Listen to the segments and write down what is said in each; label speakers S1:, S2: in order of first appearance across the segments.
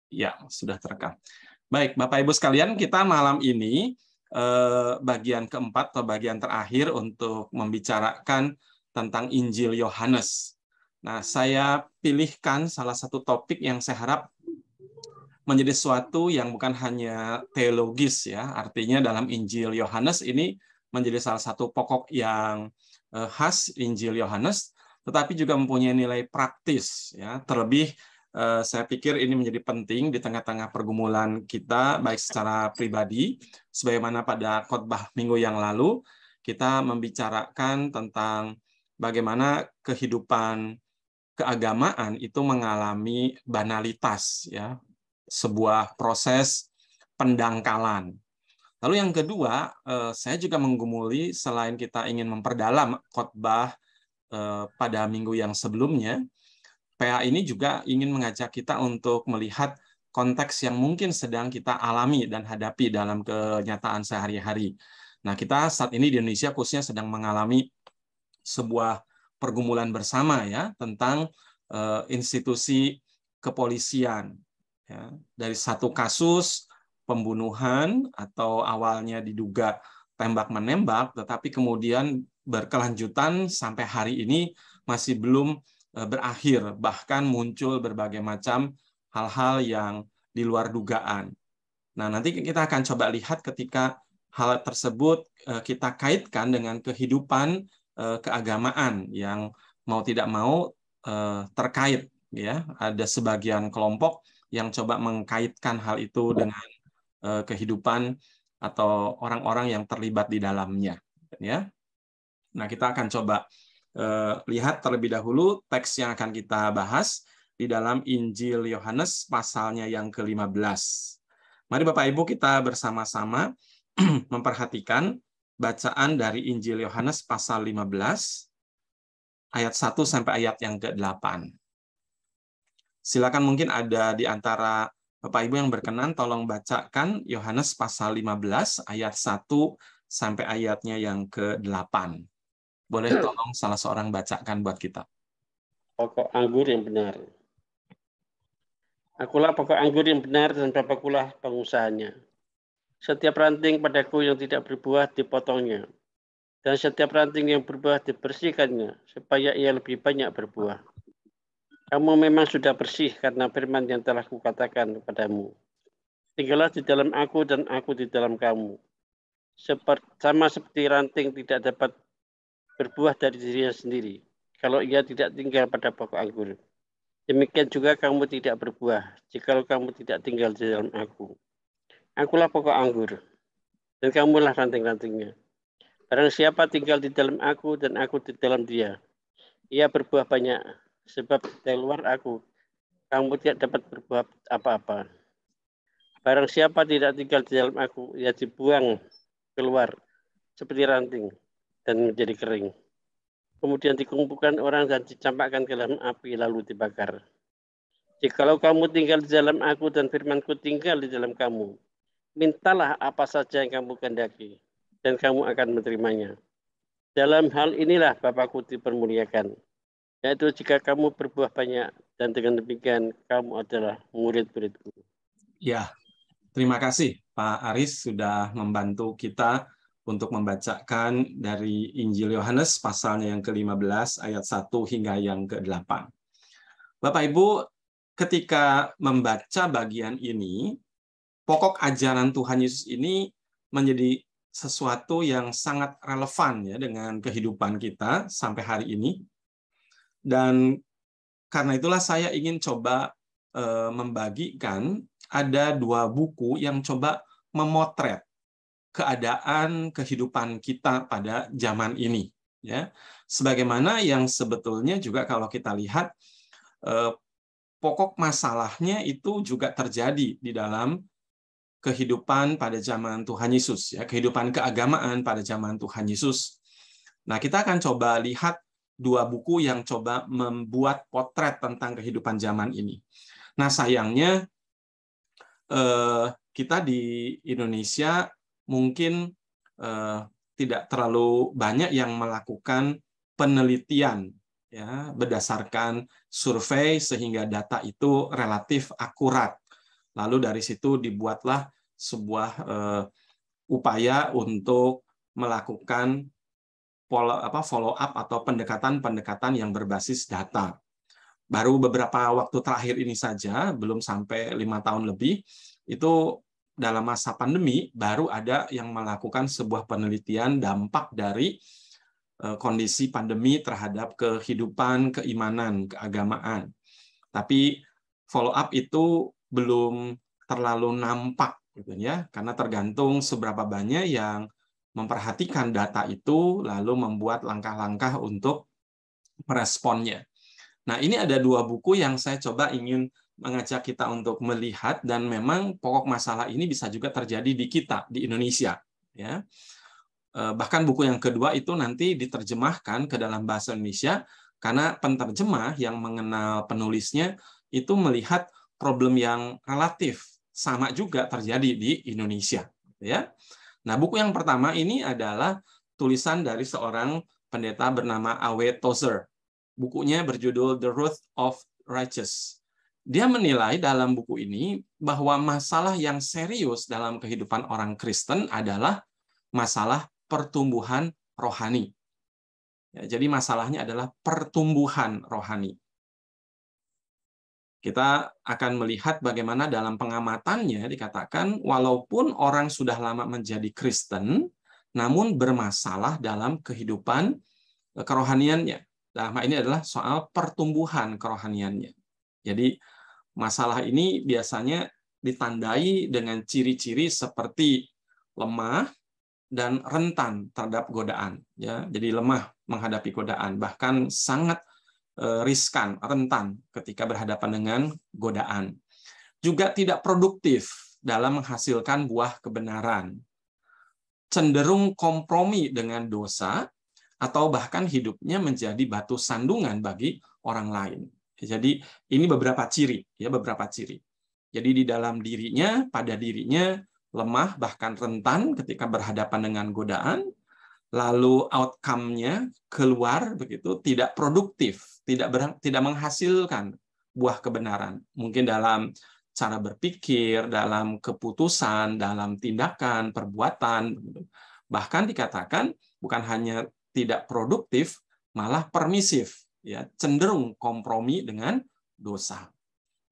S1: Ya, sudah terekam. Baik, Bapak Ibu sekalian, kita malam ini bagian keempat atau bagian terakhir untuk membicarakan tentang Injil Yohanes. Nah, saya pilihkan salah satu topik yang saya harap menjadi sesuatu yang bukan hanya teologis ya, artinya dalam Injil Yohanes ini menjadi salah satu pokok yang khas Injil Yohanes, tetapi juga mempunyai nilai praktis ya. Terlebih saya pikir ini menjadi penting di tengah-tengah pergumulan kita baik secara pribadi, sebagaimana pada khotbah minggu yang lalu kita membicarakan tentang bagaimana kehidupan keagamaan itu mengalami banalitas ya, sebuah proses pendangkalan. Lalu yang kedua, saya juga menggumuli selain kita ingin memperdalam khotbah pada minggu yang sebelumnya, PA ini juga ingin mengajak kita untuk melihat konteks yang mungkin sedang kita alami dan hadapi dalam kenyataan sehari-hari. Nah, kita saat ini di Indonesia khususnya sedang mengalami sebuah pergumulan bersama ya tentang institusi kepolisian. Ya, dari satu kasus pembunuhan atau awalnya diduga tembak-menembak, tetapi kemudian berkelanjutan sampai hari ini masih belum berakhir, bahkan muncul berbagai macam hal-hal yang di luar dugaan. Nah, nanti kita akan coba lihat ketika hal tersebut kita kaitkan dengan kehidupan keagamaan yang mau tidak mau terkait ya. Ada sebagian kelompok yang coba mengkaitkan hal itu dengan kehidupan atau orang-orang yang terlibat di dalamnya ya. Nah, kita akan coba lihat terlebih dahulu teks yang akan kita bahas di dalam Injil Yohanes pasalnya yang ke-15. Mari Bapak Ibu kita bersama-sama memperhatikan bacaan dari Injil Yohanes pasal 15 ayat 1 sampai ayat yang ke-8. Silakan mungkin ada di antara Bapak Ibu yang berkenan tolong bacakan Yohanes pasal 15 ayat 1 sampai ayatnya yang ke-8. Boleh tolong salah seorang bacakan buat kita.
S2: Pokok anggur yang benar. Akulah pokok anggur yang benar dan Bapakkulah pengusahanya. Setiap ranting padaku yang tidak berbuah dipotongnya, dan setiap ranting yang berbuah dibersihkannya, supaya ia lebih banyak berbuah. Kamu memang sudah bersih karena firman yang telah kukatakan kepadamu. Tinggallah di dalam aku dan aku di dalam kamu. Sama seperti ranting tidak dapat berbuah dari dirinya sendiri, kalau ia tidak tinggal pada pokok anggur. Demikian juga kamu tidak berbuah, jikalau kamu tidak tinggal di dalam aku. Akulah pokok anggur, dan kamulah ranting-rantingnya. Barang siapa tinggal di dalam aku dan aku di dalam dia, ia berbuah banyak, sebab dari luar aku, kamu tidak dapat berbuah apa-apa. Barang siapa tidak tinggal di dalam aku, ia dibuang keluar seperti ranting dan menjadi kering. Kemudian dikumpulkan orang dan dicampakkan ke dalam api lalu dibakar. Jikalau kamu tinggal di dalam aku dan firmanku tinggal di dalam kamu, mintalah apa saja yang kamu kehendaki, dan kamu akan menerimanya. Dalam hal inilah Bapakku dipermuliakan, yaitu jika kamu berbuah banyak, dan dengan demikian kamu adalah murid-muridku.
S1: Ya, terima kasih Pak Aris sudah membantu kita untuk membacakan dari Injil Yohanes pasalnya yang ke-15 ayat 1 hingga yang ke-8. Bapak Ibu, ketika membaca bagian ini, pokok ajaran Tuhan Yesus ini menjadi sesuatu yang sangat relevan ya dengan kehidupan kita sampai hari ini. Dan karena itulah saya ingin coba membagikan ada dua buku yang coba memotret keadaan kehidupan kita pada zaman ini ya. Sebagaimana yang sebetulnya juga kalau kita lihat pokok masalahnya itu juga terjadi di dalam kehidupan pada zaman Tuhan Yesus ya, kehidupan keagamaan pada zaman Tuhan Yesus. Nah, kita akan coba lihat dua buku yang coba membuat potret tentang kehidupan zaman ini. Nah, sayangnya kita di Indonesia mungkin tidak terlalu banyak yang melakukan penelitian ya berdasarkan survei sehingga data itu relatif akurat. Lalu dari situ dibuatlah sebuah upaya untuk melakukan follow up atau pendekatan-pendekatan yang berbasis data. Baru beberapa waktu terakhir ini saja, belum sampai 5 tahun lebih, itu dalam masa pandemi baru ada yang melakukan sebuah penelitian dampak dari kondisi pandemi terhadap kehidupan, keimanan, keagamaan. Tapi follow up itu belum terlalu nampak gitu ya, karena tergantung seberapa banyak yang memperhatikan data itu lalu membuat langkah-langkah untuk meresponnya. Nah, ini ada 2 buku yang saya coba ingin mengajak kita untuk melihat, dan memang pokok masalah ini bisa juga terjadi di kita, di Indonesia. Ya. Bahkan buku yang kedua itu nanti diterjemahkan ke dalam bahasa Indonesia, karena penterjemah yang mengenal penulisnya itu melihat problem yang relatif sama juga terjadi di Indonesia. Ya. Nah, buku yang pertama ini adalah tulisan dari seorang pendeta bernama A.W. Tozer. Bukunya berjudul The Root of Righteous. Dia menilai dalam buku ini bahwa masalah yang serius dalam kehidupan orang Kristen adalah masalah pertumbuhan rohani. Ya, jadi masalahnya adalah pertumbuhan rohani. Kita akan melihat bagaimana dalam pengamatannya dikatakan walaupun orang sudah lama menjadi Kristen, namun bermasalah dalam kehidupan kerohaniannya. Nah, ini adalah soal pertumbuhan kerohaniannya. Jadi masalah ini biasanya ditandai dengan ciri-ciri seperti lemah dan rentan terhadap godaan. Ya, jadi lemah menghadapi godaan, bahkan sangat riskan, rentan ketika berhadapan dengan godaan. Juga tidak produktif dalam menghasilkan buah kebenaran. Cenderung kompromi dengan dosa, atau bahkan hidupnya menjadi batu sandungan bagi orang lain. Jadi ini beberapa ciri, ya, beberapa ciri. Jadi di dalam dirinya, pada dirinya lemah bahkan rentan ketika berhadapan dengan godaan, lalu outcome-nya keluar begitu tidak produktif, tidak menghasilkan buah kebenaran. Mungkin dalam cara berpikir, dalam keputusan, dalam tindakan, perbuatan. Bahkan dikatakan bukan hanya tidak produktif, malah permisif, ya, cenderung kompromi dengan dosa.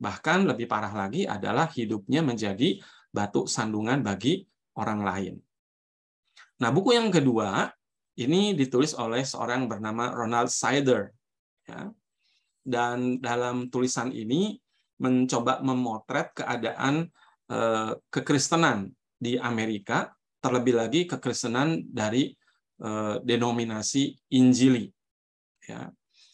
S1: Bahkan lebih parah lagi adalah hidupnya menjadi batu sandungan bagi orang lain. Nah, buku yang kedua ini ditulis oleh seorang bernama Ronald Sider, ya. Dan dalam tulisan ini mencoba memotret keadaan kekristenan di Amerika, terlebih lagi kekristenan dari denominasi Injili. Ya.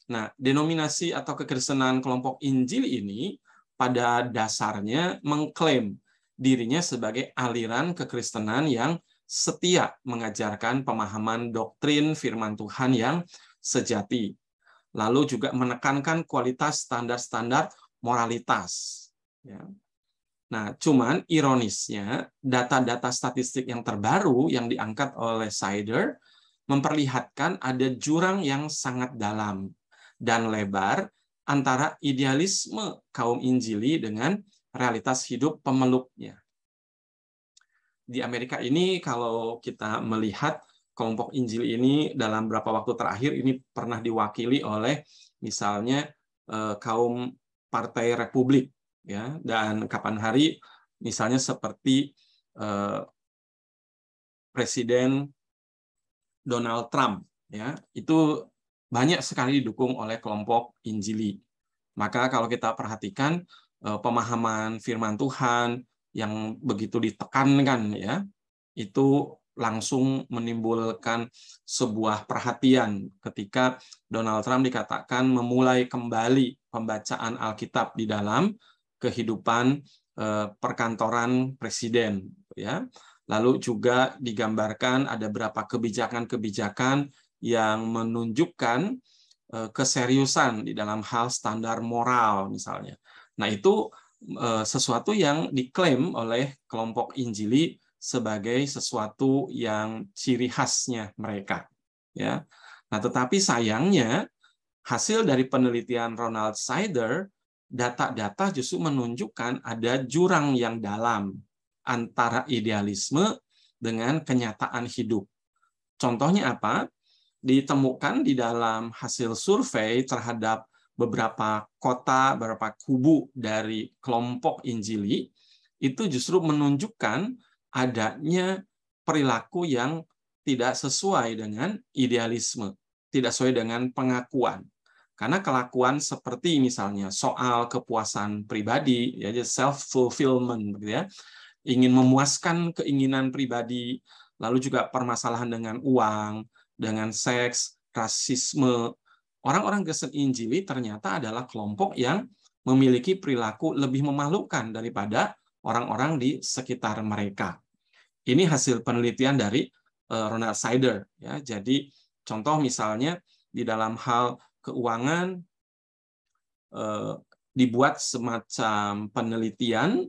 S1: Nah, denominasi atau kekristenan kelompok Injil ini pada dasarnya mengklaim dirinya sebagai aliran kekristenan yang setia mengajarkan pemahaman doktrin firman Tuhan yang sejati. Lalu juga menekankan kualitas standar-standar moralitas. Ya. Nah, cuman ironisnya, data-data statistik yang terbaru yang diangkat oleh Sider memperlihatkan ada jurang yang sangat dalam dan lebar antara idealisme kaum Injili dengan realitas hidup pemeluknya. Di Amerika ini, kalau kita melihat kelompok Injil ini dalam beberapa waktu terakhir ini pernah diwakili oleh misalnya kaum Partai Republik, ya, dan kapan hari misalnya seperti Presiden Donald Trump, ya, itu banyak sekali didukung oleh kelompok Injili. Maka kalau kita perhatikan pemahaman firman Tuhan yang begitu ditekankan, ya, itu langsung menimbulkan sebuah perhatian ketika Donald Trump dikatakan memulai kembali pembacaan Alkitab di dalam kehidupan perkantoran presiden, ya. Lalu juga digambarkan ada beberapa kebijakan-kebijakan yang menunjukkan keseriusan di dalam hal standar moral misalnya. Nah, itu sesuatu yang diklaim oleh kelompok Injili sebagai sesuatu yang ciri khasnya mereka, ya. Nah, tetapi sayangnya hasil dari penelitian Ronald Sider data-data justru menunjukkan ada jurang yang dalam antara idealisme dengan kenyataan hidup. Contohnya apa? Ditemukan di dalam hasil survei terhadap beberapa kota, beberapa kubu dari kelompok Injili, itu justru menunjukkan adanya perilaku yang tidak sesuai dengan idealisme, tidak sesuai dengan pengakuan. Karena kelakuan seperti misalnya soal kepuasan pribadi, ya self-fulfillment, gitu ya, ingin memuaskan keinginan pribadi, lalu juga permasalahan dengan uang, dengan seks, rasisme. Orang-orang Kristen Injili ternyata adalah kelompok yang memiliki perilaku lebih memalukan daripada orang-orang di sekitar mereka. Ini hasil penelitian dari Ronald Sider. Ya, jadi contoh misalnya di dalam hal keuangan dibuat semacam penelitian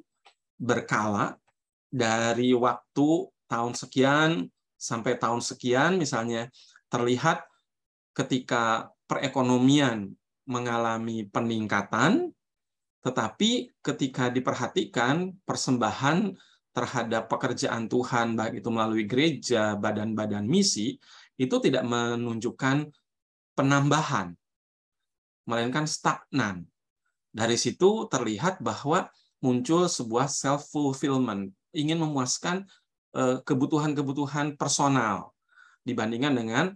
S1: berkala dari waktu tahun sekian sampai tahun sekian, misalnya terlihat ketika perekonomian mengalami peningkatan, tetapi ketika diperhatikan persembahan terhadap pekerjaan Tuhan, baik itu melalui gereja, badan-badan misi, itu tidak menunjukkan penambahan, melainkan stagnan. Dari situ terlihat bahwa muncul sebuah self-fulfillment, ingin memuaskan kebutuhan-kebutuhan personal dibandingkan dengan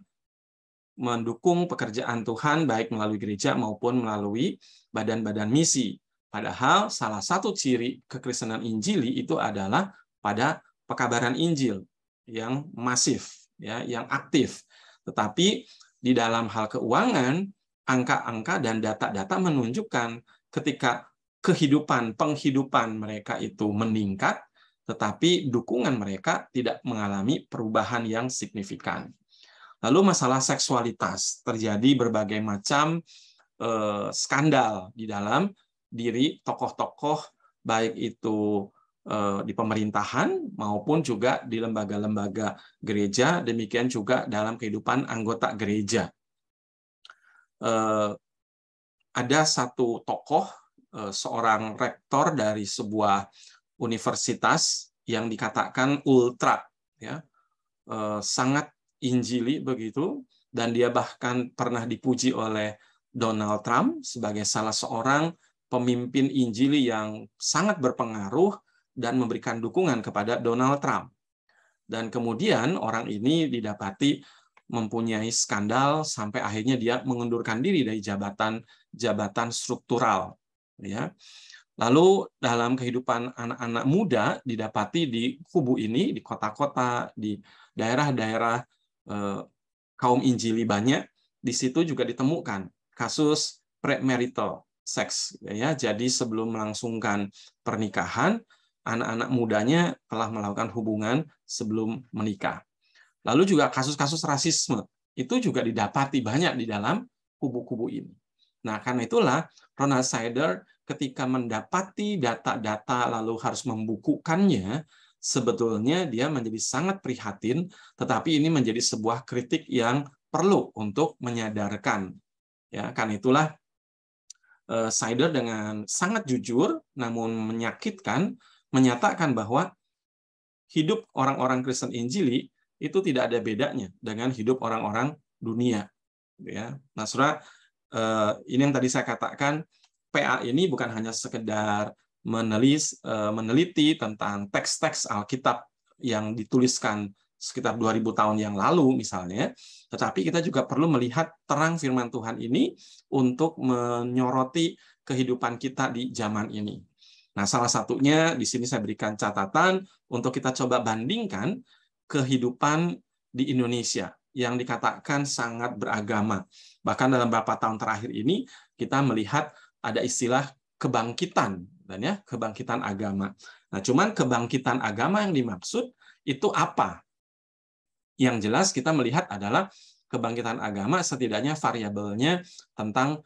S1: mendukung pekerjaan Tuhan baik melalui gereja maupun melalui badan-badan misi. Padahal salah satu ciri kekristenan Injili itu adalah pada pekabaran Injil yang masif, ya, yang aktif. Tetapi di dalam hal keuangan, angka-angka dan data-data menunjukkan ketika penghidupan mereka itu meningkat, tetapi dukungan mereka tidak mengalami perubahan yang signifikan. Lalu masalah seksualitas, terjadi berbagai macam skandal di dalam diri tokoh-tokoh, baik itu di pemerintahan maupun juga di lembaga-lembaga gereja, demikian juga dalam kehidupan anggota gereja. Ada satu tokoh, seorang rektor dari sebuah universitas yang dikatakan ultra, ya, sangat Injili begitu, dan dia bahkan pernah dipuji oleh Donald Trump sebagai salah seorang pemimpin Injili yang sangat berpengaruh dan memberikan dukungan kepada Donald Trump. Dan kemudian orang ini didapati mempunyai skandal sampai akhirnya dia mengundurkan diri dari jabatan struktural, ya. Lalu dalam kehidupan anak-anak muda didapati di kubu ini, di kota-kota, di daerah-daerah kaum Injili banyak, di situ juga ditemukan kasus premarital sex, ya. Jadi sebelum melangsungkan pernikahan, anak-anak mudanya telah melakukan hubungan sebelum menikah. Lalu juga kasus-kasus rasisme itu juga didapati banyak di dalam kubu-kubu ini. Nah, karena itulah Ronald Sider ketika mendapati data-data lalu harus membukukannya, sebetulnya dia menjadi sangat prihatin, tetapi ini menjadi sebuah kritik yang perlu untuk menyadarkan. Ya, karena itulah Sider dengan sangat jujur namun menyakitkan menyatakan bahwa hidup orang-orang Kristen Injili itu tidak ada bedanya dengan hidup orang-orang dunia. Ya, nah, saudara, ini yang tadi saya katakan, PA ini bukan hanya sekedar meneliti tentang teks-teks Alkitab yang dituliskan sekitar 2000 tahun yang lalu misalnya, tetapi kita juga perlu melihat terang firman Tuhan ini untuk menyoroti kehidupan kita di zaman ini. Nah, salah satunya di sini saya berikan catatan untuk kita coba bandingkan kehidupan di Indonesia yang dikatakan sangat beragama. Bahkan dalam beberapa tahun terakhir ini kita melihat ada istilah kebangkitan, dan ya, kebangkitan agama. Nah, cuman kebangkitan agama yang dimaksud itu apa? Yang jelas kita melihat adalah kebangkitan agama setidaknya variabelnya tentang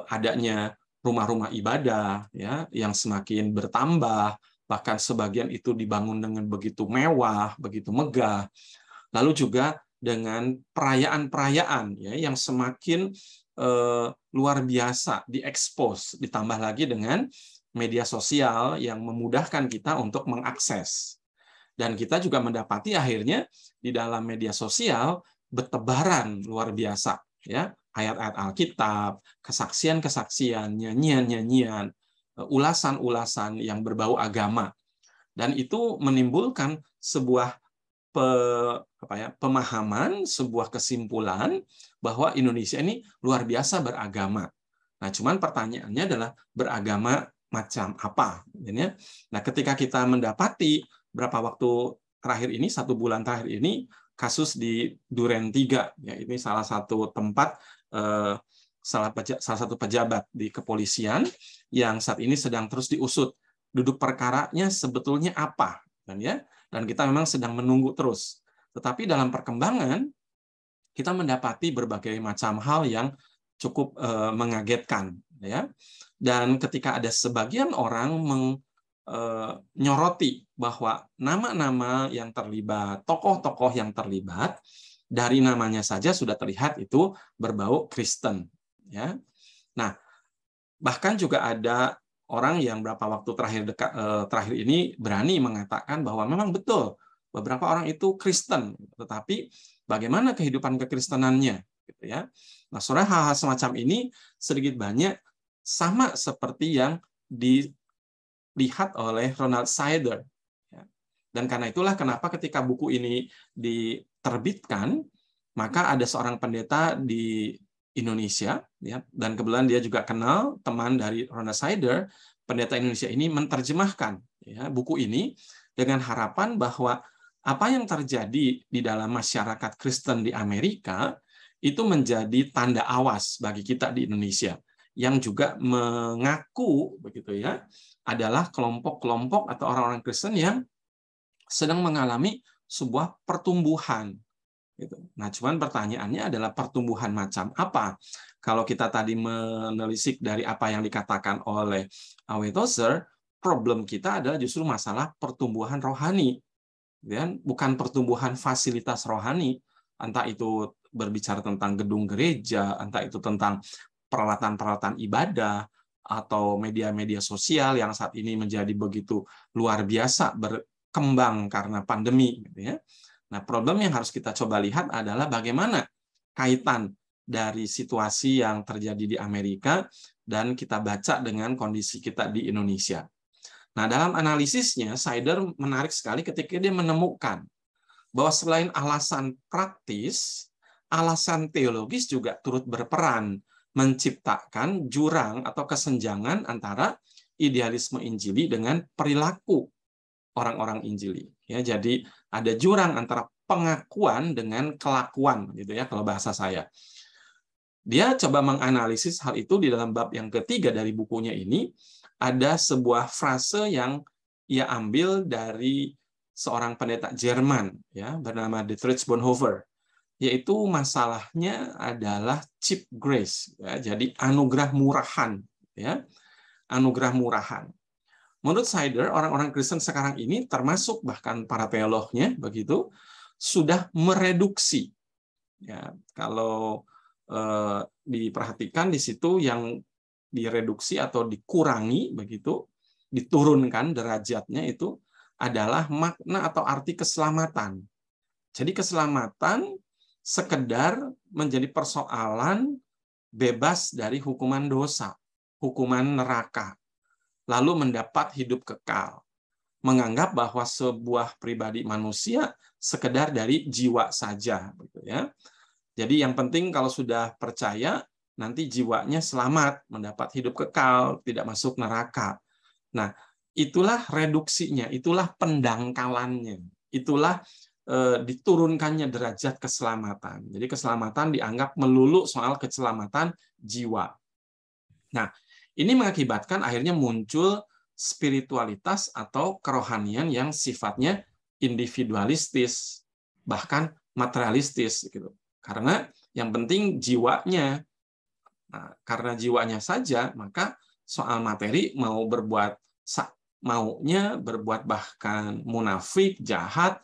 S1: adanya rumah-rumah ibadah, ya, yang semakin bertambah, bahkan sebagian itu dibangun dengan begitu mewah, begitu megah. Lalu juga dengan perayaan-perayaan, ya, yang semakin luar biasa diekspos, ditambah lagi dengan media sosial yang memudahkan kita untuk mengakses. Dan kita juga mendapati akhirnya di dalam media sosial bertebaran luar biasa, ya, ayat-ayat Alkitab, kesaksian-kesaksian, nyanyian-nyanyian, ulasan-ulasan yang berbau agama. Dan itu menimbulkan sebuah pemahaman, sebuah kesimpulan bahwa Indonesia ini luar biasa beragama. Nah, cuman pertanyaannya adalah beragama macam apa? Nah, ketika kita mendapati berapa waktu terakhir ini, 1 bulan terakhir ini, kasus di Duren 3, ya, ini salah satu tempat, salah satu pejabat di kepolisian yang saat ini sedang terus diusut. Duduk perkaranya sebetulnya apa? Dan kita memang sedang menunggu terus. Tetapi dalam perkembangan, kita mendapati berbagai macam hal yang cukup mengagetkan. Ya. Dan ketika ada sebagian orang menyoroti bahwa nama-nama yang terlibat, tokoh-tokoh yang terlibat, dari namanya saja sudah terlihat itu berbau Kristen. Ya. Nah, bahkan juga ada orang yang beberapa waktu terakhir ini berani mengatakan bahwa memang betul beberapa orang itu Kristen, tetapi bagaimana kehidupan kekristenannya, gitu ya. Nah, soalnya hal-hal semacam ini sedikit banyak sama seperti yang dilihat oleh Ronald Sider. Dan karena itulah kenapa ketika buku ini diterbitkan, maka ada seorang pendeta di Indonesia, ya, dan kebetulan dia juga kenal teman dari Ronald Sider, pendeta Indonesia ini menerjemahkan, ya, buku ini dengan harapan bahwa apa yang terjadi di dalam masyarakat Kristen di Amerika itu menjadi tanda awas bagi kita di Indonesia yang juga mengaku begitu ya adalah kelompok-kelompok atau orang-orang Kristen yang sedang mengalami sebuah pertumbuhan. Nah, cuman pertanyaannya adalah pertumbuhan macam apa? Kalau kita tadi menelisik dari apa yang dikatakan oleh A.W. Tozer, problem kita adalah justru masalah pertumbuhan rohani, dan bukan pertumbuhan fasilitas rohani, entah itu berbicara tentang gedung gereja, entah itu tentang peralatan-peralatan ibadah, atau media-media sosial yang saat ini menjadi begitu luar biasa berkembang karena pandemi, gitu ya. Nah, problem yang harus kita coba lihat adalah bagaimana kaitan dari situasi yang terjadi di Amerika dan kita baca dengan kondisi kita di Indonesia. Nah, dalam analisisnya, Sider menarik sekali ketika dia menemukan bahwa selain alasan praktis, alasan teologis juga turut berperan menciptakan jurang atau kesenjangan antara idealisme Injili dengan perilaku orang-orang Injili. Ya, jadi ada jurang antara pengakuan dengan kelakuan, gitu ya, kalau bahasa saya. Dia coba menganalisis hal itu di dalam bab yang ketiga dari bukunya ini. Ada sebuah frase yang ia ambil dari seorang pendeta Jerman, ya, bernama Dietrich Bonhoeffer, yaitu masalahnya adalah cheap grace, ya, jadi anugerah murahan, ya, anugerah murahan. Menurut Sider, orang-orang Kristen sekarang ini, termasuk bahkan para teolognya, begitu, sudah mereduksi. Ya, kalau diperhatikan di situ yang direduksi atau dikurangi, begitu, diturunkan derajatnya itu adalah makna atau arti keselamatan. Jadi keselamatan sekedar menjadi persoalan bebas dari hukuman dosa, hukuman neraka, lalu mendapat hidup kekal. Menganggap bahwa sebuah pribadi manusia sekedar dari jiwa saja, gitu ya. Jadi yang penting kalau sudah percaya, nanti jiwanya selamat, mendapat hidup kekal, tidak masuk neraka. Nah, itulah reduksinya, itulah pendangkalannya, itulah diturunkannya derajat keselamatan. Jadi keselamatan dianggap melulu soal keselamatan jiwa. Nah, ini mengakibatkan akhirnya muncul spiritualitas atau kerohanian yang sifatnya individualistis, bahkan materialistis, gitu. Karena yang penting jiwanya. Nah, karena jiwanya saja, maka soal materi maunya berbuat bahkan munafik, jahat,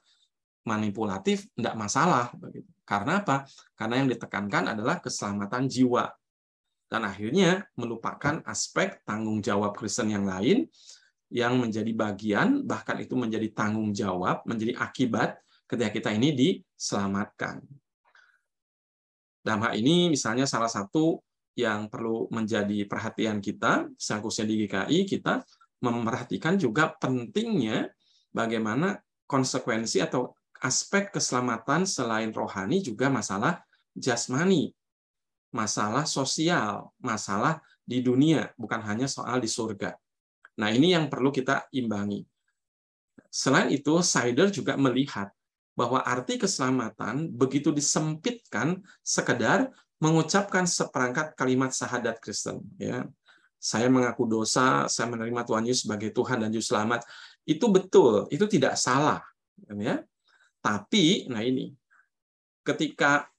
S1: manipulatif, tidak masalah. Karena apa? Karena yang ditekankan adalah keselamatan jiwa. dan akhirnya melupakan aspek tanggung jawab Kristen yang lain yang menjadi bagian, bahkan itu menjadi tanggung jawab, menjadi akibat ketika kita ini diselamatkan. Dalam hal ini, misalnya salah satu yang perlu menjadi perhatian kita, khususnya di GKI, kita memperhatikan juga pentingnya bagaimana konsekuensi atau aspek keselamatan selain rohani juga masalah jasmani, masalah sosial, masalah di dunia, bukan hanya soal di surga. Nah, ini yang perlu kita imbangi. Selain itu, Sider juga melihat bahwa arti keselamatan begitu disempitkan sekedar mengucapkan seperangkat kalimat syahadat Kristen. Ya, saya mengaku dosa, saya menerima Tuhan Yesus sebagai Tuhan dan Juru Selamat. Itu betul, itu tidak salah. Ya. Tapi, nah ini, ketika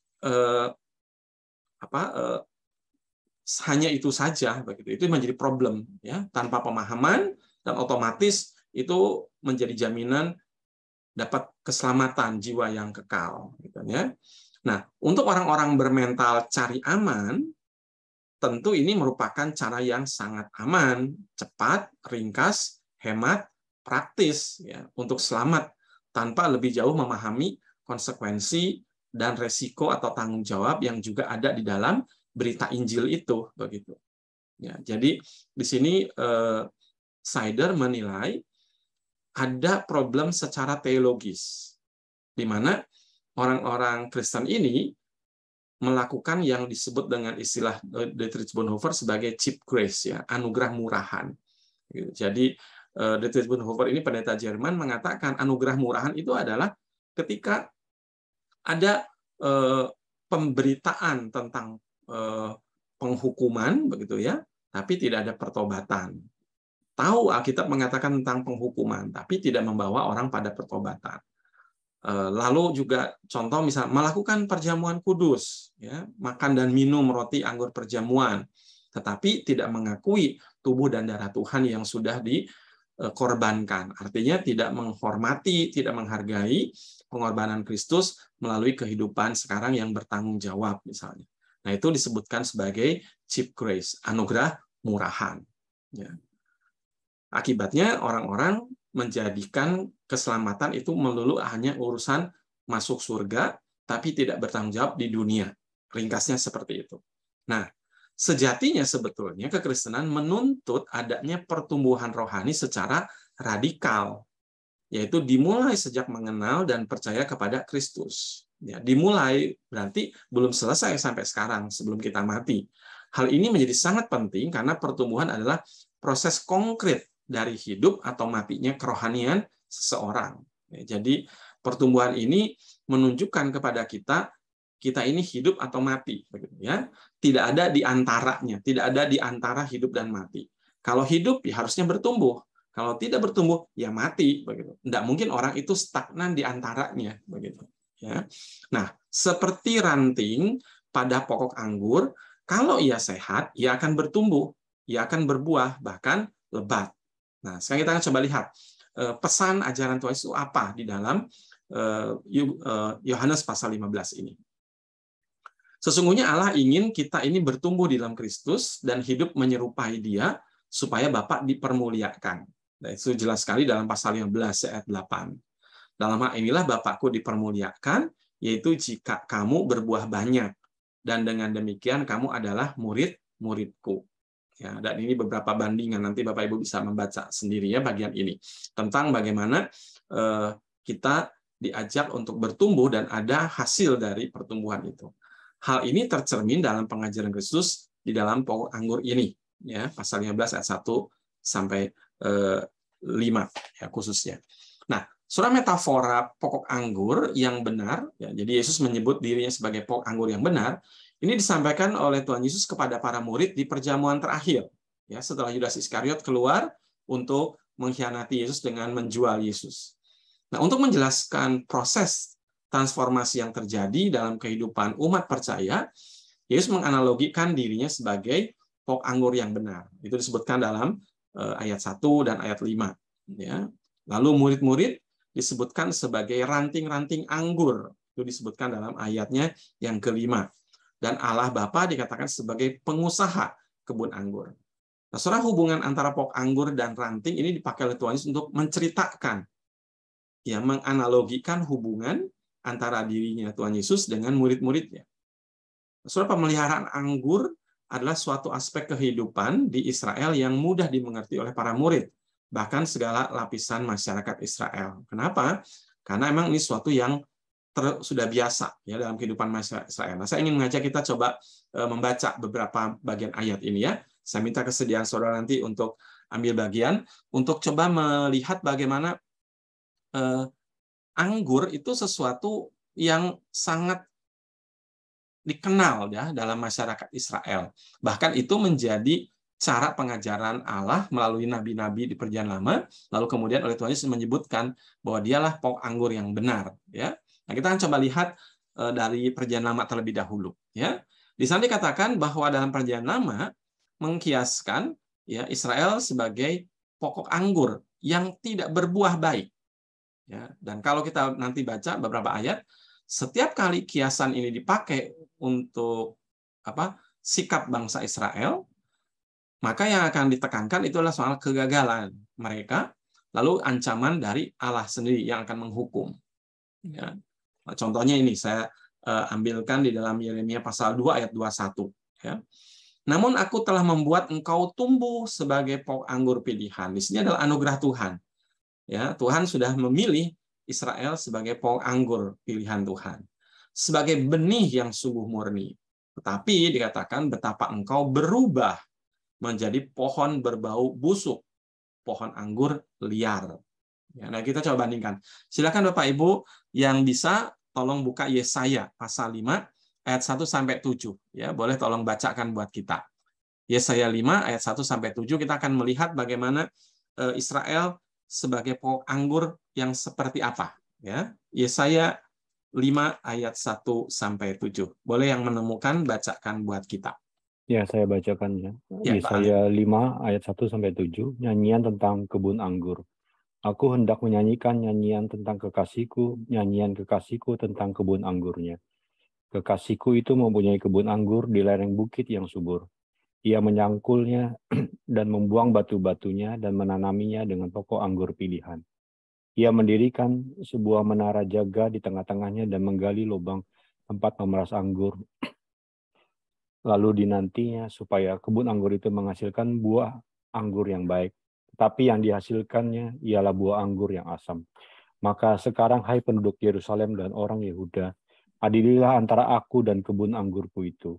S1: hanya itu saja, begitu, itu menjadi problem, ya, tanpa pemahaman dan otomatis itu menjadi jaminan dapat keselamatan jiwa yang kekal, gitu, ya. Nah, untuk orang-orang bermental cari aman, tentu ini merupakan cara yang sangat aman, cepat, ringkas, hemat, praktis, ya, untuk selamat tanpa lebih jauh memahami konsekuensi dan resiko atau tanggung jawab yang juga ada di dalam berita Injil itu, begitu. Ya, jadi di sini Sider menilai ada problem secara teologis, di mana orang-orang Kristen ini melakukan yang disebut dengan istilah Dietrich Bonhoeffer sebagai cheap grace, ya, anugerah murahan. Jadi Dietrich Bonhoeffer ini pendeta Jerman mengatakan anugerah murahan itu adalah ketika ada pemberitaan tentang penghukuman, begitu ya, tapi tidak ada pertobatan. Tahu Alkitab mengatakan tentang penghukuman, tapi tidak membawa orang pada pertobatan. Lalu juga contoh misal melakukan perjamuan kudus, ya, makan dan minum roti anggur perjamuan, tetapi tidak mengakui tubuh dan darah Tuhan yang sudah dikorbankan. Artinya tidak menghormati, tidak menghargai pengorbanan Kristus melalui kehidupan sekarang yang bertanggung jawab misalnya. Nah, itu disebutkan sebagai cheap grace, anugerah murahan. Ya. Akibatnya orang-orang menjadikan keselamatan itu melulu hanya urusan masuk surga, tapi tidak bertanggung jawab di dunia. Ringkasnya seperti itu. Nah, sejatinya sebetulnya kekristenan menuntut adanya pertumbuhan rohani secara radikal, yaitu dimulai sejak mengenal dan percaya kepada Kristus. Ya, dimulai berarti belum selesai sampai sekarang sebelum kita mati. Hal ini menjadi sangat penting karena pertumbuhan adalah proses konkret dari hidup atau matinya kerohanian seseorang. Ya, jadi pertumbuhan ini menunjukkan kepada kita ini hidup atau mati, begitu ya. Tidak ada di antaranya, tidak ada di antara hidup dan mati. Kalau hidup ya harusnya bertumbuh. Kalau tidak bertumbuh ya mati, begitu. Tidak mungkin orang itu stagnan di antaranya, begitu. Ya. Nah, seperti ranting pada pokok anggur, kalau ia sehat, ia akan bertumbuh, ia akan berbuah, bahkan lebat. Nah, sekarang kita akan coba lihat pesan ajaran Tuhan itu apa di dalam Yohanes pasal 15 ini. Sesungguhnya Allah ingin kita ini bertumbuh di dalam Kristus dan hidup menyerupai Dia supaya Bapa dipermuliakan. Nah, itu jelas sekali dalam pasal 15 ayat 8. Dalam hal inilah Bapakku dipermuliakan, yaitu jika kamu berbuah banyak, dan dengan demikian kamu adalah murid-muridku. Ya, dan ini beberapa bandingan, nanti Bapak Ibu bisa membaca sendiri ya bagian ini, tentang bagaimana kita diajak untuk bertumbuh dan ada hasil dari pertumbuhan itu. Hal ini tercermin dalam pengajaran Kristus di dalam pokok anggur ini, ya, pasal 15 ayat 1 sampai 5 ya, khususnya. Nah, surah metafora pokok anggur yang benar, ya, jadi Yesus menyebut dirinya sebagai pokok anggur yang benar, ini disampaikan oleh Tuhan Yesus kepada para murid di perjamuan terakhir, ya, setelah Yudas Iskariot keluar untuk mengkhianati Yesus dengan menjual Yesus. Nah, untuk menjelaskan proses transformasi yang terjadi dalam kehidupan umat percaya, Yesus menganalogikan dirinya sebagai pokok anggur yang benar. Itu disebutkan dalam ayat 1 dan ayat 5. Ya. Lalu murid-murid disebutkan sebagai ranting-ranting anggur. Itu disebutkan dalam ayatnya yang kelima. dan Allah Bapa dikatakan sebagai pengusaha kebun anggur. Nah, saudara, hubungan antara pokok anggur dan ranting ini dipakai oleh Tuhan Yesus untuk menceritakan, ya, menganalogikan hubungan antara dirinya Tuhan Yesus dengan murid-muridnya. Saudara, pemeliharaan anggur adalah suatu aspek kehidupan di Israel yang mudah dimengerti oleh para murid, bahkan segala lapisan masyarakat Israel. Kenapa? Karena memang ini suatu yang sudah biasa ya dalam kehidupan masyarakat Israel. Nah, saya ingin mengajak kita coba membaca beberapa bagian ayat ini ya. Saya minta kesediaan saudara nanti untuk ambil bagian, untuk coba melihat bagaimana anggur itu sesuatu yang sangat dikenal ya dalam masyarakat Israel. Bahkan itu menjadi cara pengajaran Allah melalui nabi-nabi di Perjanjian Lama, lalu kemudian oleh Tuhan Yesus menyebutkan bahwa dialah pokok anggur yang benar ya. Nah, kita akan coba lihat dari Perjanjian Lama terlebih dahulu ya. Di sana dikatakan bahwa dalam Perjanjian Lama mengkiaskan ya Israel sebagai pokok anggur yang tidak berbuah baik. Ya, dan kalau kita nanti baca beberapa ayat, setiap kali kiasan ini dipakai untuk sikap bangsa Israel, maka yang akan ditekankan itu adalah soal kegagalan mereka, lalu ancaman dari Allah sendiri yang akan menghukum. Ya. Nah, contohnya ini saya ambilkan di dalam Yeremia pasal 2 ayat 21. Ya. Namun aku telah membuat engkau tumbuh sebagai pokok anggur pilihan. Di sini adalah anugerah Tuhan. Ya, Tuhan sudah memilih Israel sebagai pokok anggur pilihan Tuhan, sebagai benih yang sungguh murni. Tetapi dikatakan betapa engkau berubah menjadi pohon berbau busuk, pohon anggur liar. Ya, nah, kita coba bandingkan. Silakan Bapak Ibu yang bisa tolong buka Yesaya pasal 5 ayat 1 sampai 7 ya, boleh tolong bacakan buat kita. Yesaya 5 ayat 1 sampai 7 kita akan melihat bagaimana Israel sebagai pokok anggur yang seperti apa ya. Yesaya 5 ayat 1 sampai 7. Boleh yang menemukan bacakan buat kita.
S3: Ya, saya bacakan ya.
S1: Ya,
S3: Yesaya 5 ayat 1 sampai 7, nyanyian tentang kebun anggur. Aku hendak menyanyikan nyanyian tentang kekasihku, nyanyian kekasihku tentang kebun anggurnya. Kekasihku itu mempunyai kebun anggur di lereng bukit yang subur. Ia menyangkulnya dan membuang batu-batunya dan menanaminya dengan pokok anggur pilihan. Ia mendirikan sebuah menara jaga di tengah-tengahnya dan menggali lubang tempat memeras anggur. Lalu dinantinya supaya kebun anggur itu menghasilkan buah anggur yang baik. Tapi yang dihasilkannya ialah buah anggur yang asam. Maka sekarang, hai penduduk Yerusalem dan orang Yehuda, adililah antara aku dan kebun anggurku itu.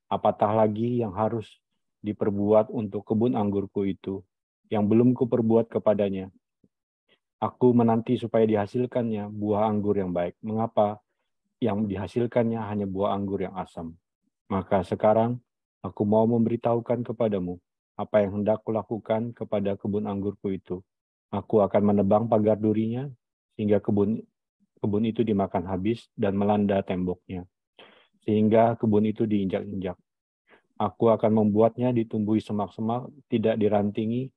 S3: Apatah lagi yang harus diperbuat untuk kebun anggurku itu, yang belum kuperbuat kepadanya? Aku menanti supaya dihasilkannya buah anggur yang baik. Mengapa yang dihasilkannya hanya buah anggur yang asam? Maka sekarang aku mau memberitahukan kepadamu apa yang hendak kulakukan kepada kebun anggurku itu. Aku akan menebang pagar durinya, sehingga kebun itu dimakan habis dan melanda temboknya, sehingga kebun itu diinjak-injak. Aku akan membuatnya ditumbuhi semak-semak, tidak dirantingi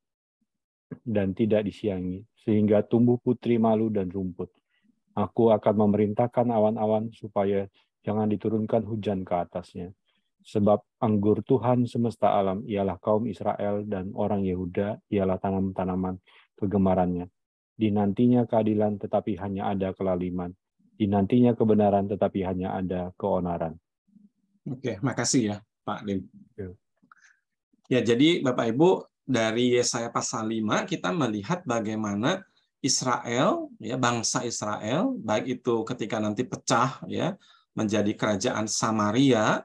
S3: dan tidak disiangi, sehingga tumbuh putri malu dan rumput. Aku akan memerintahkan awan-awan supaya jangan diturunkan hujan ke atasnya. Sebab anggur Tuhan semesta alam ialah kaum Israel dan orang Yehuda ialah tanam-tanaman kegemarannya. Dinantinya keadilan tetapi hanya ada kelaliman. Dinantinya kebenaran tetapi hanya ada keonaran.
S1: Oke, makasih ya Pak Lim. Ya, jadi Bapak Ibu dari Yesaya pasal 5 kita melihat bagaimana Israel ya, bangsa Israel baik itu ketika nanti pecah ya menjadi kerajaan Samaria,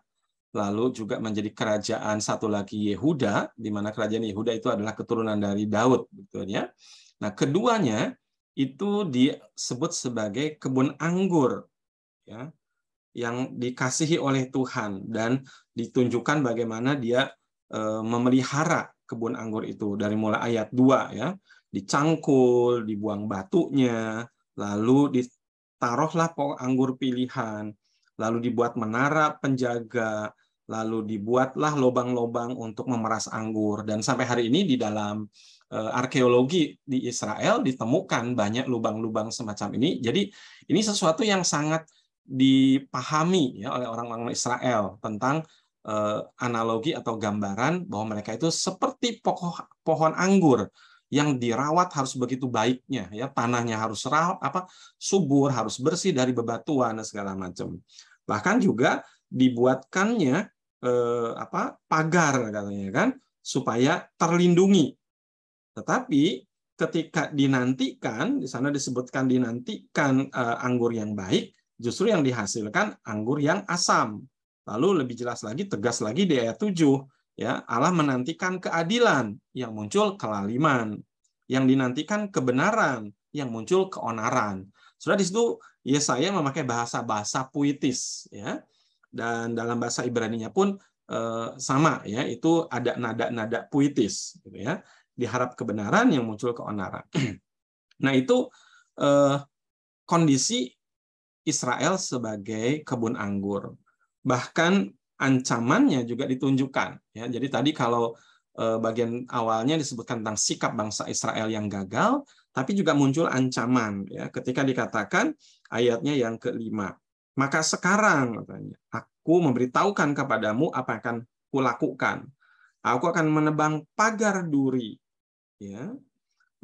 S1: lalu juga menjadi kerajaan satu lagi Yehuda, di mana kerajaan Yehuda itu adalah keturunan dari Daud, betul ya. Nah, keduanya itu disebut sebagai kebun anggur, ya, yang dikasihi oleh Tuhan dan ditunjukkan bagaimana dia memelihara kebun anggur itu dari mulai ayat 2 ya, dicangkul, dibuang batunya, lalu ditaruhlah pokok anggur pilihan, lalu dibuat menara penjaga, lalu dibuatlah lubang-lubang untuk memeras anggur, dan sampai hari ini di dalam arkeologi di Israel ditemukan banyak lubang-lubang semacam ini. Jadi ini sesuatu yang sangat dipahami ya oleh orang-orang Israel tentang analogi atau gambaran bahwa mereka itu seperti pohon anggur yang dirawat harus begitu baiknya, ya tanahnya harus subur, harus bersih dari bebatuan dan segala macam. Bahkan juga dibuatkannya pagar katanya kan supaya terlindungi. Tetapi ketika dinantikan, di sana disebutkan dinantikan anggur yang baik, justru yang dihasilkan anggur yang asam. Lalu lebih jelas lagi, tegas lagi di ayat 7, ya, Allah menantikan keadilan, yang muncul kelaliman, yang dinantikan kebenaran, yang muncul keonaran. Sudah di situ Yesaya memakai bahasa-bahasa puitis, ya. Dan dalam bahasa Ibrani-nya pun sama, ya, itu ada nada-nada puitis, gitu ya. Diharap kebenaran, yang muncul keonaran. Nah, itu kondisi Israel sebagai kebun anggur. Bahkan ancamannya juga ditunjukkan. Ya, jadi tadi kalau bagian awalnya disebutkan tentang sikap bangsa Israel yang gagal, tapi juga muncul ancaman. Ya, ketika dikatakan ayatnya yang ke-5, maka sekarang katanya, aku memberitahukan kepadamu apa yang akan kulakukan. Aku akan menebang pagar duri. Ya,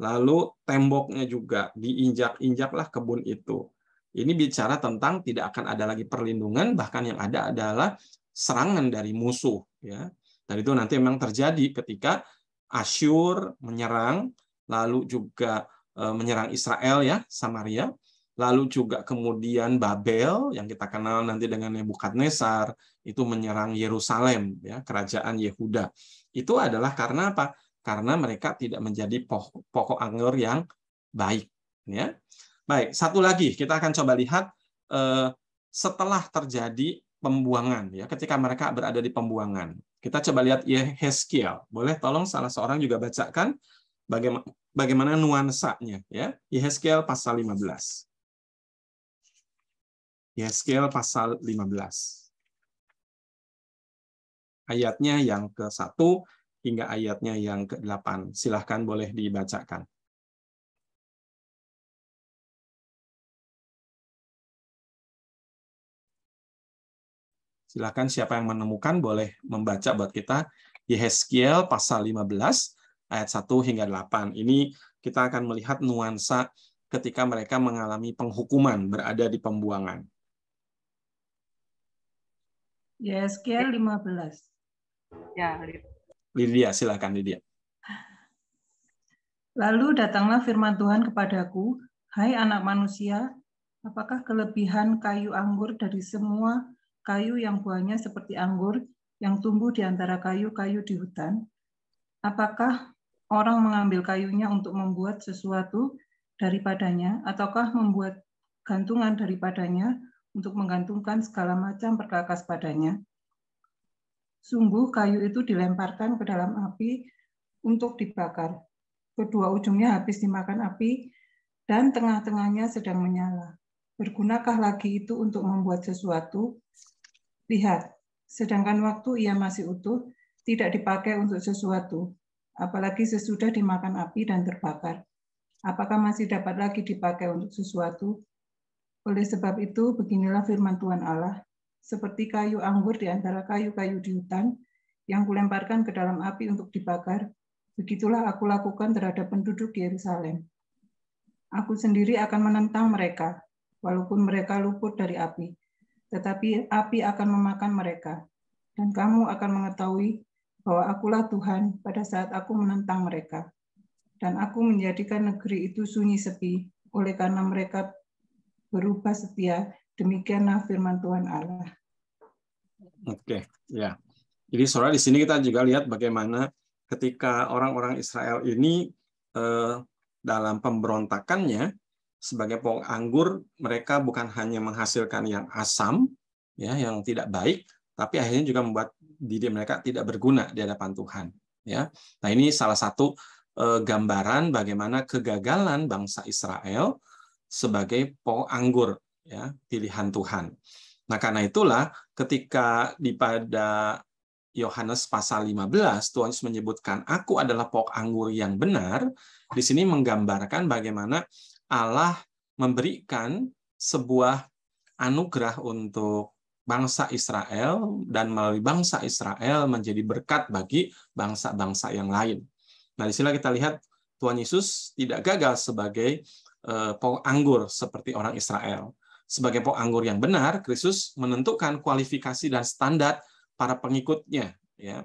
S1: lalu temboknya juga diinjak-injaklah kebun itu. Ini bicara tentang tidak akan ada lagi perlindungan, bahkan yang ada adalah serangan dari musuh. Ya. Dan itu nanti memang terjadi ketika Asyur menyerang, lalu juga menyerang Israel, ya, Samaria, lalu juga kemudian Babel yang kita kenal nanti dengan Nebukadnezar itu menyerang Yerusalem, ya, kerajaan Yehuda. Itu adalah karena apa? Karena mereka tidak menjadi pokok anggur yang baik. Ya. Baik, satu lagi kita akan coba lihat setelah terjadi pembuangan, ya, ketika mereka berada di pembuangan. Kita coba lihat Yehezkiel. Boleh tolong salah seorang juga bacakan bagaimana nuansanya, ya. Yehezkiel pasal 15. Yehezkiel pasal 15. Ayatnya yang ke-1 hingga ayatnya yang ke-8. Silahkan boleh dibacakan. Silakan siapa yang menemukan boleh membaca buat kita Yehezkiel pasal 15 ayat 1 hingga 8. Ini kita akan melihat nuansa ketika mereka mengalami penghukuman berada di pembuangan.
S4: Yehezkiel 15.
S5: Ya,
S1: Lydia, silakan Lydia.
S4: Lalu datanglah firman Tuhan kepadaku, hai anak manusia, apakah kelebihan kayu anggur dari semua kayu yang buahnya seperti anggur yang tumbuh di antara kayu-kayu di hutan? Apakah orang mengambil kayunya untuk membuat sesuatu daripadanya, ataukah membuat gantungan daripadanya untuk menggantungkan segala macam perkakas padanya? Sungguh kayu itu dilemparkan ke dalam api untuk dibakar. Kedua ujungnya habis dimakan api, dan tengah-tengahnya sedang menyala. Bergunakah lagi itu untuk membuat sesuatu? Lihat, sedangkan waktu ia masih utuh, tidak dipakai untuk sesuatu, apalagi sesudah dimakan api dan terbakar. Apakah masih dapat lagi dipakai untuk sesuatu? Oleh sebab itu, beginilah firman Tuhan Allah, seperti kayu anggur di antara kayu-kayu di hutan, yang kulemparkan ke dalam api untuk dibakar, begitulah aku lakukan terhadap penduduk Yerusalem. Aku sendiri akan menentang mereka, walaupun mereka luput dari api. Tetapi api akan memakan mereka, dan kamu akan mengetahui bahwa akulah Tuhan pada saat aku menentang mereka. Dan aku menjadikan negeri itu sunyi sepi, oleh karena mereka berubah setia. Demikianlah firman Tuhan Allah.
S1: Oke, ya. Jadi saudara, di sini kita juga lihat bagaimana ketika orang-orang Israel ini dalam pemberontakannya, sebagai pohon anggur, mereka bukan hanya menghasilkan yang asam, ya, yang tidak baik, tapi akhirnya juga membuat diri mereka tidak berguna di hadapan Tuhan. Ya, nah ini salah satu gambaran bagaimana kegagalan bangsa Israel sebagai pohon anggur, ya, pilihan Tuhan. Nah karena itulah ketika pada Yohanes pasal 15 Tuhan Yesus menyebutkan aku adalah pohon anggur yang benar, di sini menggambarkan bagaimana Allah memberikan sebuah anugerah untuk bangsa Israel dan melalui bangsa Israel menjadi berkat bagi bangsa-bangsa yang lain. Nah, di sini kita lihat Tuhan Yesus tidak gagal sebagai pokok anggur seperti orang Israel. Sebagai pokok anggur yang benar, Kristus menentukan kualifikasi dan standar para pengikutnya. Ya.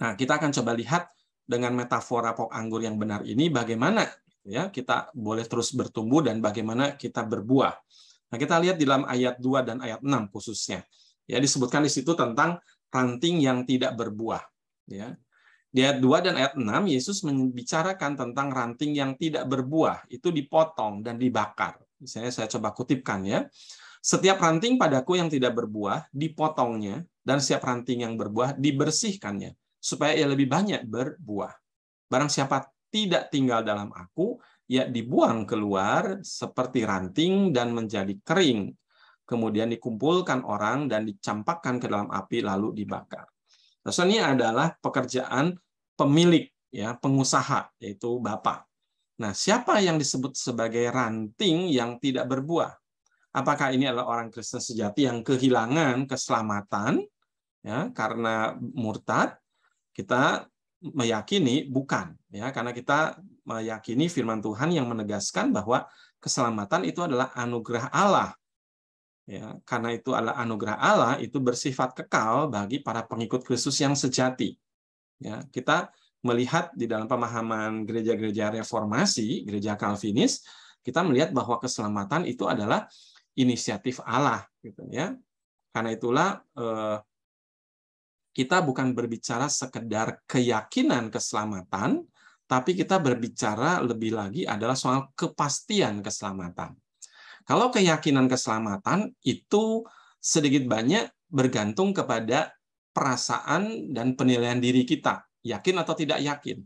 S1: Nah, kita akan coba lihat dengan metafora pokok anggur yang benar ini bagaimana ya kita boleh terus bertumbuh dan bagaimana kita berbuah. Nah, kita lihat di dalam ayat 2 dan ayat 6 khususnya. Ya, disebutkan di situ tentang ranting yang tidak berbuah. Ya. Di ayat 2 dan ayat 6, Yesus membicarakan tentang ranting yang tidak berbuah, itu dipotong dan dibakar. Misalnya saya coba kutipkan ya. Setiap ranting padaku yang tidak berbuah, dipotongnya, dan setiap ranting yang berbuah, dibersihkannya, supaya ia lebih banyak berbuah. Barang siapa tidak tinggal dalam aku, ia dibuang keluar seperti ranting dan menjadi kering. Kemudian dikumpulkan orang dan dicampakkan ke dalam api lalu dibakar. Nah, ini adalah pekerjaan pemilik, ya, pengusaha, yaitu Bapak. Nah, siapa yang disebut sebagai ranting yang tidak berbuah? Apakah ini adalah orang Kristen sejati yang kehilangan keselamatan ya karena murtad? Kita meyakini bukan, ya, karena kita meyakini firman Tuhan yang menegaskan bahwa keselamatan itu adalah anugerah Allah. Ya, karena itu adalah anugerah Allah, itu bersifat kekal bagi para pengikut Kristus yang sejati. Ya, kita melihat di dalam pemahaman gereja-gereja reformasi, gereja Calvinis, kita melihat bahwa keselamatan itu adalah inisiatif Allah, gitu ya. Karena itulah kita bukan berbicara sekedar keyakinan keselamatan, tapi kita berbicara lebih lagi adalah soal kepastian keselamatan. Kalau keyakinan keselamatan itu sedikit banyak bergantung kepada perasaan dan penilaian diri kita, yakin atau tidak yakin.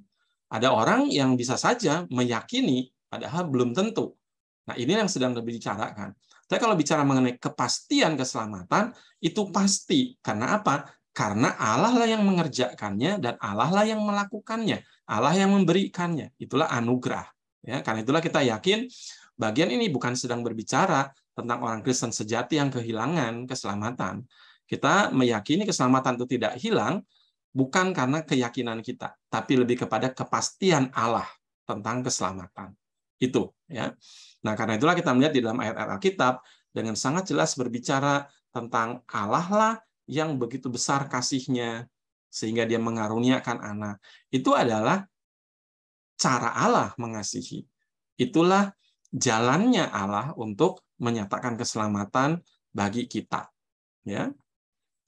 S1: Ada orang yang bisa saja meyakini, padahal belum tentu. Nah, ini yang sedang dibicarakan. Tapi kalau bicara mengenai kepastian keselamatan, itu pasti. Karena apa? Karena Allah lah yang mengerjakannya dan Allah lah yang melakukannya. Allah yang memberikannya. Itulah anugerah. Ya, karena itulah kita yakin bagian ini bukan sedang berbicara tentang orang Kristen sejati yang kehilangan keselamatan. Kita meyakini keselamatan itu tidak hilang bukan karena keyakinan kita, tapi lebih kepada kepastian Allah tentang keselamatan. Itu, ya. Nah, karena itulah kita melihat di dalam ayat-ayat Alkitab dengan sangat jelas berbicara tentang Allah lah yang begitu besar kasih-Nya sehingga Dia mengaruniakan anak. Itu adalah cara Allah mengasihi. Itulah jalannya Allah untuk menyatakan keselamatan bagi kita. Ya.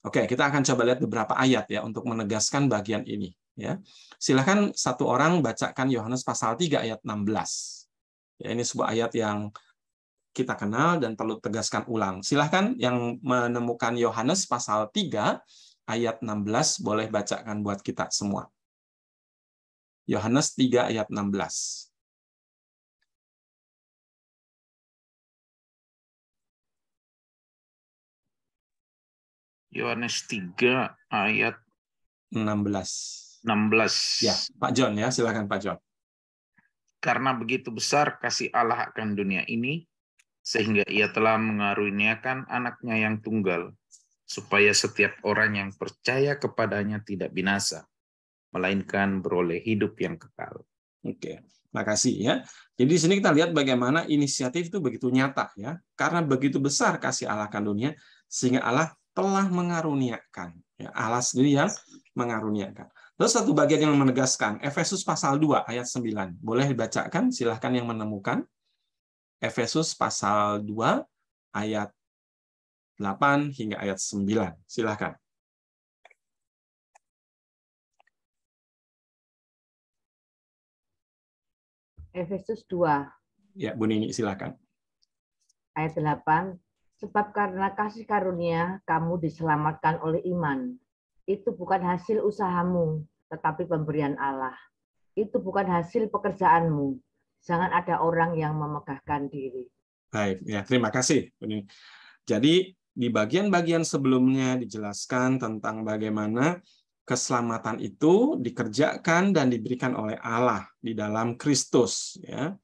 S1: Oke, kita akan coba lihat beberapa ayat ya untuk menegaskan bagian ini. Ya. Silakan satu orang bacakan Yohanes pasal 3 ayat 16. Ya, ini sebuah ayat yang kita kenal dan perlu tegaskan ulang. Silahkan yang menemukan Yohanes pasal 3 ayat 16 boleh bacakan buat kita semua. Yohanes 3 ayat 16.
S5: Yohanes 3 ayat
S1: 16. Ya,
S5: 16.
S1: Pak John ya, silakan Pak John.
S5: Karena begitu besar kasih Allah akan dunia ini, sehingga Ia telah mengaruniakan anaknya yang tunggal, supaya setiap orang yang percaya kepadanya tidak binasa, melainkan beroleh hidup yang kekal.
S1: Oke, makasih ya. Jadi di sini kita lihat bagaimana inisiatif itu begitu nyata ya. Karena begitu besar kasih Allah akan dunia, sehingga Allah telah mengaruniakan. Ya, Allah sendiri yang mengaruniakan. Terus satu bagian yang menegaskan, Efesus pasal 2 ayat 9. Boleh dibacakan? Silahkan yang menemukan. Efesus pasal 2 ayat 8 hingga ayat 9. Silahkan.
S6: Efesus 2.
S1: Ya, Bu Nini, silahkan.
S6: Ayat 8. Sebab karena kasih karunia kamu diselamatkan oleh iman. Itu bukan hasil usahamu, tetapi pemberian Allah. Itu bukan hasil pekerjaanmu. Jangan ada orang yang memegahkan diri.
S1: Baik, ya terima kasih. Jadi di bagian-bagian sebelumnya dijelaskan tentang bagaimana keselamatan itu dikerjakan dan diberikan oleh Allah di dalam Kristus. Ya.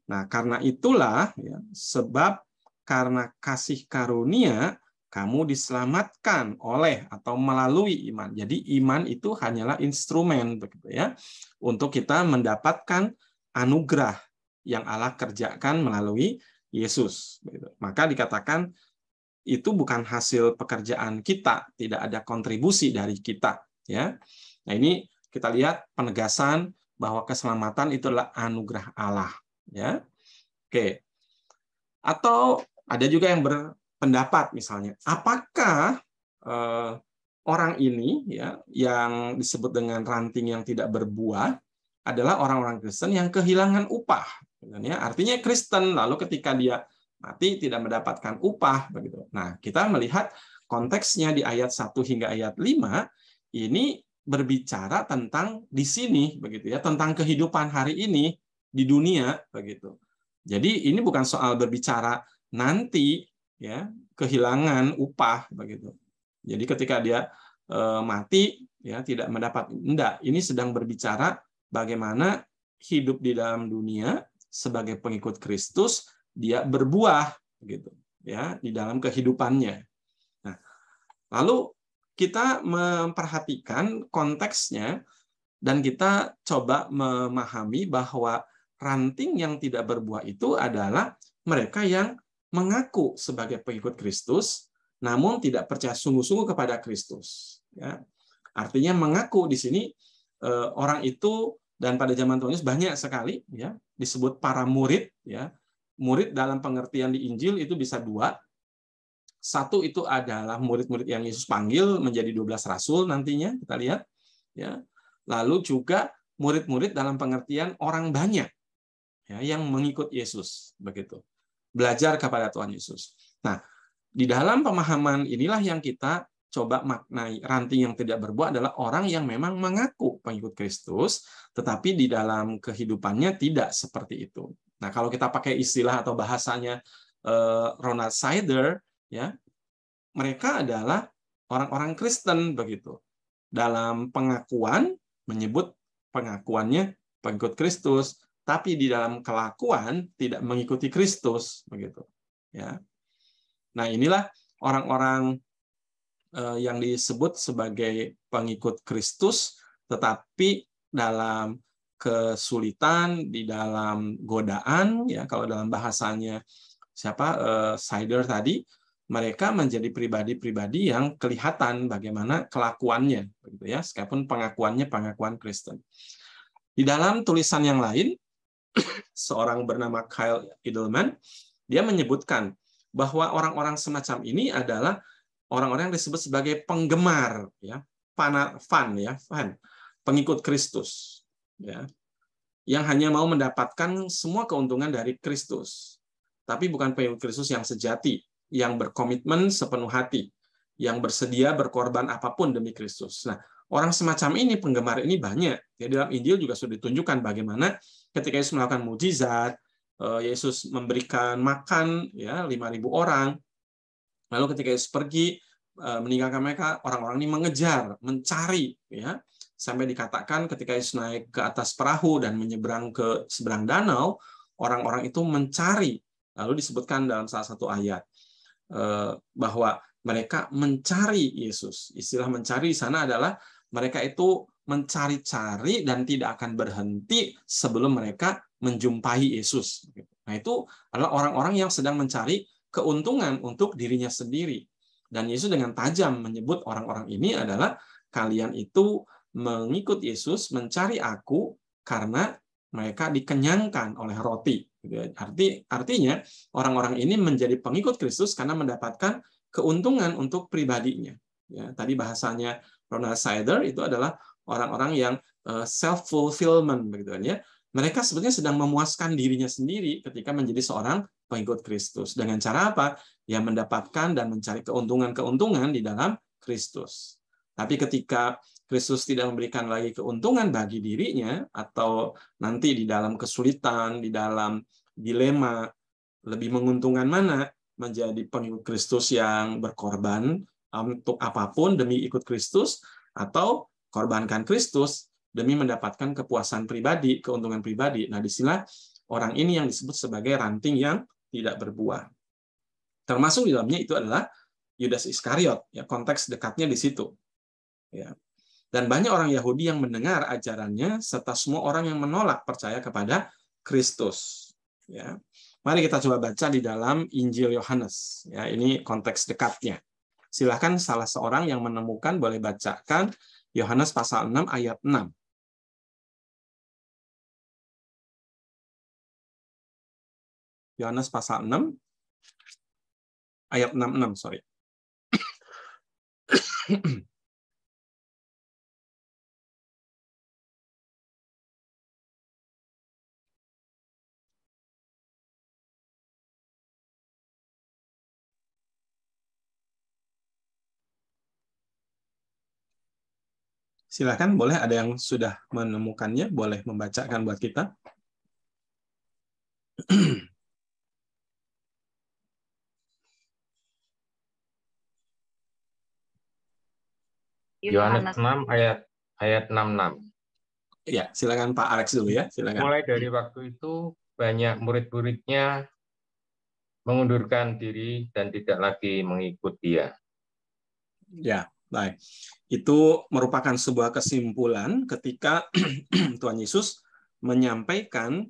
S1: Nah, karena itulah, ya, sebab karena kasih karunia kamu diselamatkan oleh atau melalui iman. Jadi iman itu hanyalah instrumen begitu ya untuk kita mendapatkan anugerah yang Allah kerjakan melalui Yesus. Maka dikatakan itu bukan hasil pekerjaan kita, tidak ada kontribusi dari kita. Ya, nah ini kita lihat penegasan bahwa keselamatan itu adalah anugerah Allah. Ya, oke. Atau ada juga yang berpendapat misalnya, apakah orang ini ya yang disebut dengan ranting yang tidak berbuah adalah orang-orang Kristen yang kehilangan upah. Ya, artinya Kristen, lalu ketika dia mati tidak mendapatkan upah begitu. Nah, kita melihat konteksnya di ayat 1 hingga ayat 5 ini berbicara tentang di sini begitu ya, tentang kehidupan hari ini di dunia begitu. Jadi ini bukan soal berbicara nanti ya, kehilangan upah begitu. Jadi ketika dia mati ya tidak mendapat, enggak, ini sedang berbicara bagaimana hidup di dalam dunia sebagai pengikut Kristus, dia berbuah gitu ya di dalam kehidupannya. Nah, lalu kita memperhatikan konteksnya dan kita coba memahami bahwa ranting yang tidak berbuah itu adalah mereka yang mengaku sebagai pengikut Kristus namun tidak percaya sungguh-sungguh kepada Kristus ya. Artinya mengaku di sini orang itu, dan pada zaman Tuhan Yesus banyak sekali ya disebut para murid ya. Murid dalam pengertian di Injil itu bisa dua. Satu itu adalah murid-murid yang Yesus panggil menjadi 12 rasul nantinya, kita lihat ya. Lalu juga murid-murid dalam pengertian orang banyak ya yang mengikut Yesus begitu. Belajar kepada Tuhan Yesus. Nah, di dalam pemahaman inilah yang kita coba maknai. Ranting yang tidak berbuah adalah orang yang memang mengaku pengikut Kristus, tetapi di dalam kehidupannya tidak seperti itu. Nah, kalau kita pakai istilah atau bahasanya Ronald Sider, ya, mereka adalah orang-orang Kristen begitu. Dalam pengakuan menyebut pengakuannya pengikut Kristus, tapi di dalam kelakuan tidak mengikuti Kristus begitu. Ya. Nah, inilah orang-orang yang disebut sebagai pengikut Kristus, tetapi dalam kesulitan, di dalam godaan, ya kalau dalam bahasanya Sider tadi, mereka menjadi pribadi-pribadi yang kelihatan bagaimana kelakuannya, begitu ya, meskipun pengakuannya pengakuan Kristen. Di dalam tulisan yang lain, seorang bernama Kyle Edelman, dia menyebutkan bahwa orang-orang semacam ini adalah orang-orang yang disebut sebagai penggemar, ya, fan, pengikut Kristus, ya, yang hanya mau mendapatkan semua keuntungan dari Kristus, tapi bukan pengikut Kristus yang sejati, yang berkomitmen sepenuh hati, yang bersedia berkorban apapun demi Kristus. Nah, orang semacam ini, penggemar ini banyak. Ya, dalam Injil juga sudah ditunjukkan bagaimana ketika Yesus melakukan mukjizat, Yesus memberikan makan ya 5.000 orang. Lalu ketika Yesus pergi meninggalkan mereka, orang-orang ini mengejar, mencari, ya, sampai dikatakan ketika Yesus naik ke atas perahu dan menyeberang ke seberang danau, orang-orang itu mencari. Lalu disebutkan dalam salah satu ayat bahwa mereka mencari Yesus. Istilah mencari di sana adalah mereka itu mencari-cari dan tidak akan berhenti sebelum mereka menjumpai Yesus. Nah, itu adalah orang-orang yang sedang mencari keuntungan untuk dirinya sendiri. Dan Yesus dengan tajam menyebut orang-orang ini adalah kalian itu mengikut Yesus, mencari aku karena mereka dikenyangkan oleh roti. Artinya orang-orang ini menjadi pengikut Kristus karena mendapatkan keuntungan untuk pribadinya. Ya, tadi bahasanya Ronald Sider itu adalah orang-orang yang self-fulfillment, begitu kan ya. Mereka sebetulnya sedang memuaskan dirinya sendiri ketika menjadi seorang pengikut Kristus. Dengan cara apa? Ya, mendapatkan dan mencari keuntungan-keuntungan di dalam Kristus. Tapi ketika Kristus tidak memberikan lagi keuntungan bagi dirinya, atau nanti di dalam kesulitan, di dalam dilema, lebih menguntungkan mana? Menjadi pengikut Kristus yang berkorban untuk apapun demi ikut Kristus, atau korbankan Kristus demi mendapatkan kepuasan pribadi, keuntungan pribadi. Nah, disinilah orang ini yang disebut sebagai ranting yang tidak berbuah. Termasuk di dalamnya itu adalah Yudas Iskariot, ya, konteks dekatnya di situ. Ya. Dan banyak orang Yahudi yang mendengar ajarannya, serta semua orang yang menolak percaya kepada Kristus. Ya. Mari kita coba baca di dalam Injil Yohanes. Ya, ini konteks dekatnya. Silahkan salah seorang yang menemukan boleh bacakan Yohanes pasal 6 ayat 6. Yohanes pasal 6 ayat 66, sorry. Silakan, boleh ada yang sudah menemukannya, boleh membacakan buat kita.
S7: Yohanes 6 ayat 66.
S1: Ya, silakan Pak Alex dulu ya, silakan.
S7: Mulai dari waktu itu banyak murid-muridnya mengundurkan diri dan tidak lagi mengikut dia.
S1: Ya, baik. Itu merupakan sebuah kesimpulan ketika Tuhan Yesus menyampaikan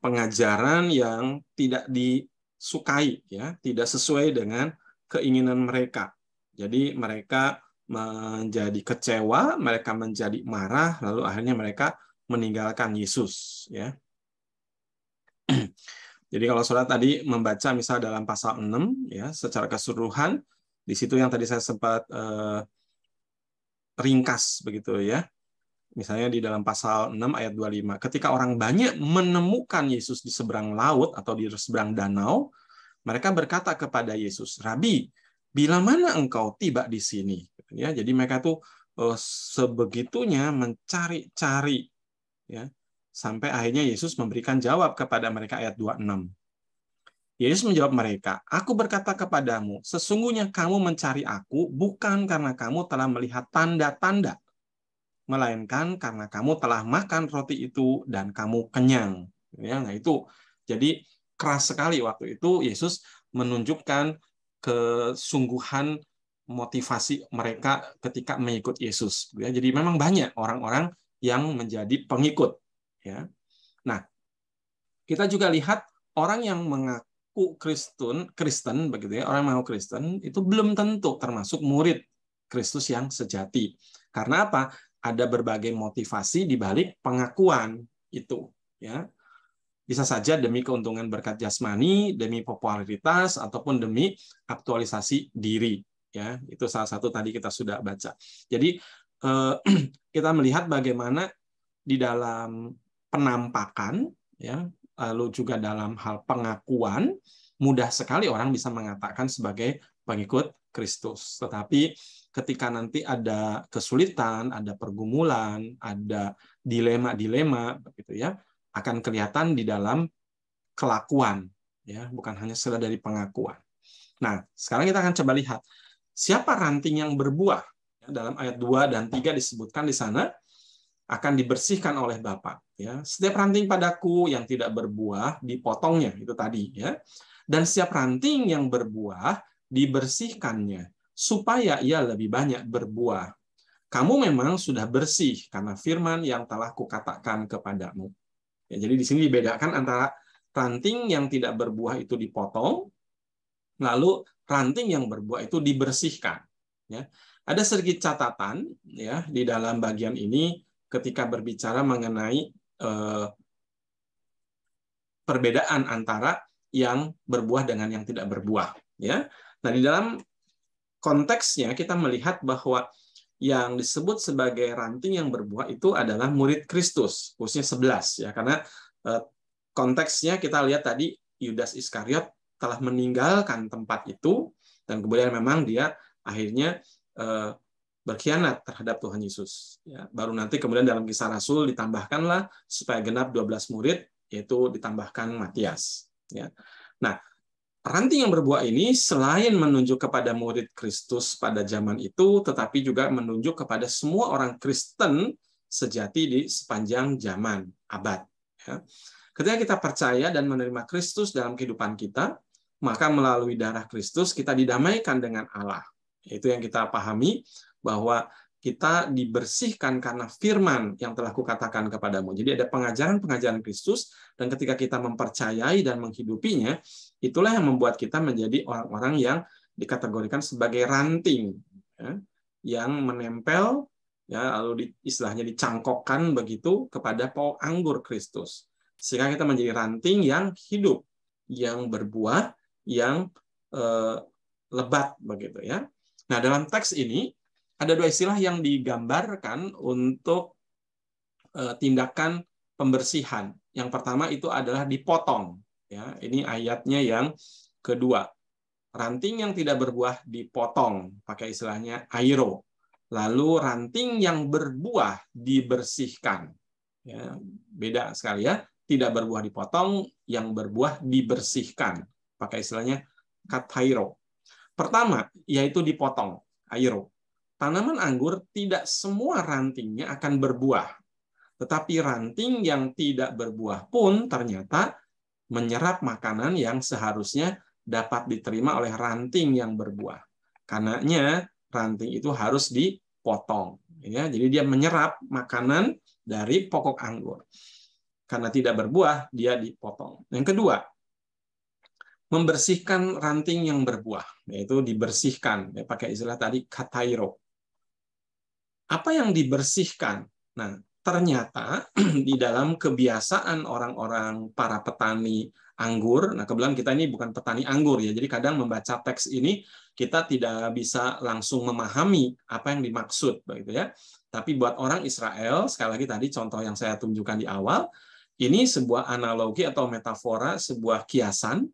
S1: pengajaran yang tidak disukai, ya, tidak sesuai dengan keinginan mereka. Jadi mereka menjadi kecewa, mereka menjadi marah, lalu akhirnya mereka meninggalkan Yesus, ya. Jadi kalau saudara tadi membaca misal dalam pasal 6, ya, secara keseluruhan, di situ yang tadi saya sempat ringkas begitu ya. Misalnya di dalam pasal 6 ayat 25, ketika orang banyak menemukan Yesus di seberang laut atau di seberang danau, mereka berkata kepada Yesus, "Rabi, bila mana engkau tiba di sini?" Ya, jadi mereka tuh sebegitunya mencari-cari, ya, sampai akhirnya Yesus memberikan jawab kepada mereka ayat 26. Yesus menjawab mereka, "Aku berkata kepadamu, sesungguhnya kamu mencari aku bukan karena kamu telah melihat tanda-tanda, melainkan karena kamu telah makan roti itu dan kamu kenyang." Ya, nah itu jadi keras sekali waktu itu Yesus menunjukkan kesungguhan motivasi mereka ketika mengikut Yesus. Ya, jadi memang banyak orang-orang yang menjadi pengikut. Ya. Nah, kita juga lihat orang yang mengaku Kristen begitu ya, orang yang mengaku Kristen itu belum tentu termasuk murid Kristus yang sejati. Karena apa? Ada berbagai motivasi di balik pengakuan itu, ya. Bisa saja demi keuntungan berkat jasmani, demi popularitas, ataupun demi aktualisasi diri, ya. Itu salah satu tadi kita sudah baca. Jadi kita melihat bagaimana di dalam penampakan, ya, lalu juga dalam hal pengakuan, mudah sekali orang bisa mengatakan sebagai pengikut Kristus. Tetapi ketika nanti ada kesulitan, ada pergumulan, ada dilema-dilema, begitu ya, akan kelihatan di dalam kelakuan, ya, bukan hanya sekedar dari pengakuan. Nah, sekarang kita akan coba lihat siapa ranting yang berbuah. Dalam ayat 2 dan 3 disebutkan di sana akan dibersihkan oleh Bapa. Ya, setiap ranting padaku yang tidak berbuah dipotongnya, itu tadi, ya. Dan setiap ranting yang berbuah dibersihkannya supaya ia lebih banyak berbuah. Kamu memang sudah bersih karena firman yang telah kukatakan kepadamu. Ya, jadi di sini dibedakan antara ranting yang tidak berbuah itu dipotong, lalu ranting yang berbuah itu dibersihkan. Ya, ada sedikit catatan ya di dalam bagian ini ketika berbicara mengenai perbedaan antara yang berbuah dengan yang tidak berbuah. Ya, nah di dalam konteksnya kita melihat bahwa yang disebut sebagai ranting yang berbuah itu adalah murid Kristus, khususnya 11 ya, karena konteksnya kita lihat tadi Yudas Iskariot telah meninggalkan tempat itu dan kemudian memang dia akhirnya berkhianat terhadap Tuhan Yesus. Ya, baru nanti kemudian dalam Kisah Rasul ditambahkanlah supaya genap 12 murid, yaitu ditambahkan Matias. Ya. Nah, ranting yang berbuah ini selain menunjuk kepada murid Kristus pada zaman itu, tetapi juga menunjuk kepada semua orang Kristen sejati di sepanjang zaman abad. Ya. Ketika kita percaya dan menerima Kristus dalam kehidupan kita, maka melalui darah Kristus kita didamaikan dengan Allah. Itu yang kita pahami, bahwa kita dibersihkan karena firman yang telah kukatakan kepadamu. Jadi ada pengajaran-pengajaran Kristus, dan ketika kita mempercayai dan menghidupinya, itulah yang membuat kita menjadi orang-orang yang dikategorikan sebagai ranting, ya, yang menempel, ya, lalu istilahnya dicangkokkan begitu kepada pohon anggur Kristus. Sehingga kita menjadi ranting yang hidup, yang berbuah, yang lebat begitu ya. Nah, dalam teks ini ada dua istilah yang digambarkan untuk tindakan pembersihan. Yang pertama itu adalah dipotong. Ya, ini ayatnya yang kedua. Ranting yang tidak berbuah dipotong, pakai istilahnya airo. Lalu ranting yang berbuah dibersihkan. Ya, beda sekali ya. Tidak berbuah dipotong, yang berbuah dibersihkan. Pakai istilahnya katairo. Pertama, yaitu dipotong, airo. Tanaman anggur tidak semua rantingnya akan berbuah. Tetapi ranting yang tidak berbuah pun ternyata menyerap makanan yang seharusnya dapat diterima oleh ranting yang berbuah. Karenanya ranting itu harus dipotong. Ya, jadi dia menyerap makanan dari pokok anggur. Karena tidak berbuah, dia dipotong. Yang kedua, membersihkan ranting yang berbuah, yaitu dibersihkan, ya, pakai istilah tadi katairo. Apa yang dibersihkan? Nah, ternyata di dalam kebiasaan orang-orang para petani anggur, nah kebetulan kita ini bukan petani anggur ya, jadi kadang membaca teks ini kita tidak bisa langsung memahami apa yang dimaksud, begitu ya. Tapi buat orang Israel, sekali lagi tadi contoh yang saya tunjukkan di awal, ini sebuah analogi atau metafora, sebuah kiasan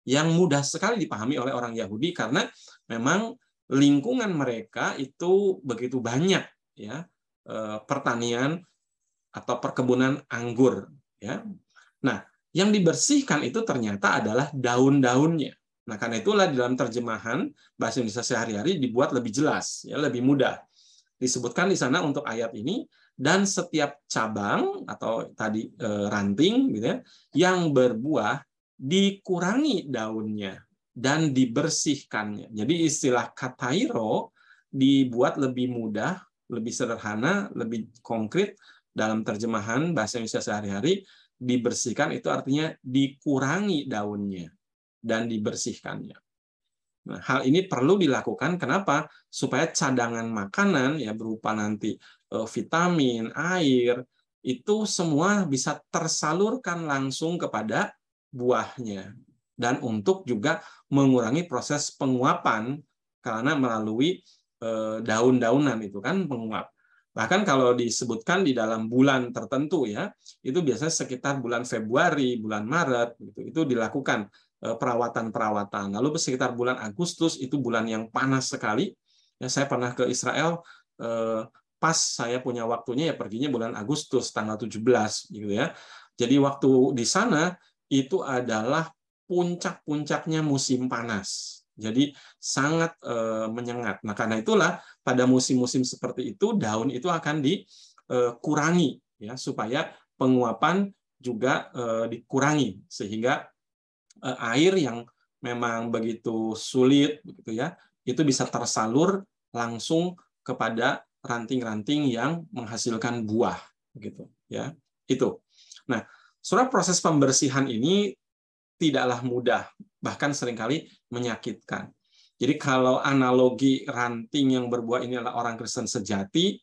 S1: yang mudah sekali dipahami oleh orang Yahudi karena memang lingkungan mereka itu begitu banyak ya pertanian atau perkebunan anggur ya. Nah, yang dibersihkan itu ternyata adalah daun-daunnya. Nah, karena itulah di dalam terjemahan bahasa Indonesia sehari-hari dibuat lebih jelas ya, lebih mudah. Disebutkan di sana untuk ayat ini, dan setiap cabang atau tadi ranting gitu ya yang berbuah dikurangi daunnya dan dibersihkannya. Jadi istilah katairo dibuat lebih mudah, lebih sederhana, lebih konkret dalam terjemahan bahasa Indonesia sehari-hari. Dibersihkan itu artinya dikurangi daunnya dan dibersihkannya. Nah, hal ini perlu dilakukan kenapa? Supaya cadangan makanan ya berupa nanti vitamin, air itu semua bisa tersalurkan langsung kepada buahnya, dan untuk juga mengurangi proses penguapan karena melalui daun-daunan itu kan penguap. Bahkan kalau disebutkan di dalam bulan tertentu ya, itu biasanya sekitar bulan Februari, bulan Maret gitu, itu dilakukan perawatan-perawatan. Lalu sekitar bulan Agustus itu bulan yang panas sekali. Ya, saya pernah ke Israel pas saya punya waktunya ya perginya bulan Agustus tanggal 17 gitu ya. Jadi waktu di sana itu adalah puncak-puncaknya musim panas. Jadi sangat menyengat. Nah, karena itulah pada musim-musim seperti itu daun itu akan dikurangi ya supaya penguapan juga dikurangi sehingga air yang memang begitu sulit begitu ya, itu bisa tersalur langsung kepada ranting-ranting yang menghasilkan buah gitu ya. Itu. Nah, Saudara, proses pembersihan ini tidaklah mudah, bahkan seringkali menyakitkan. Jadi kalau analogi ranting yang berbuah ini adalah orang Kristen sejati,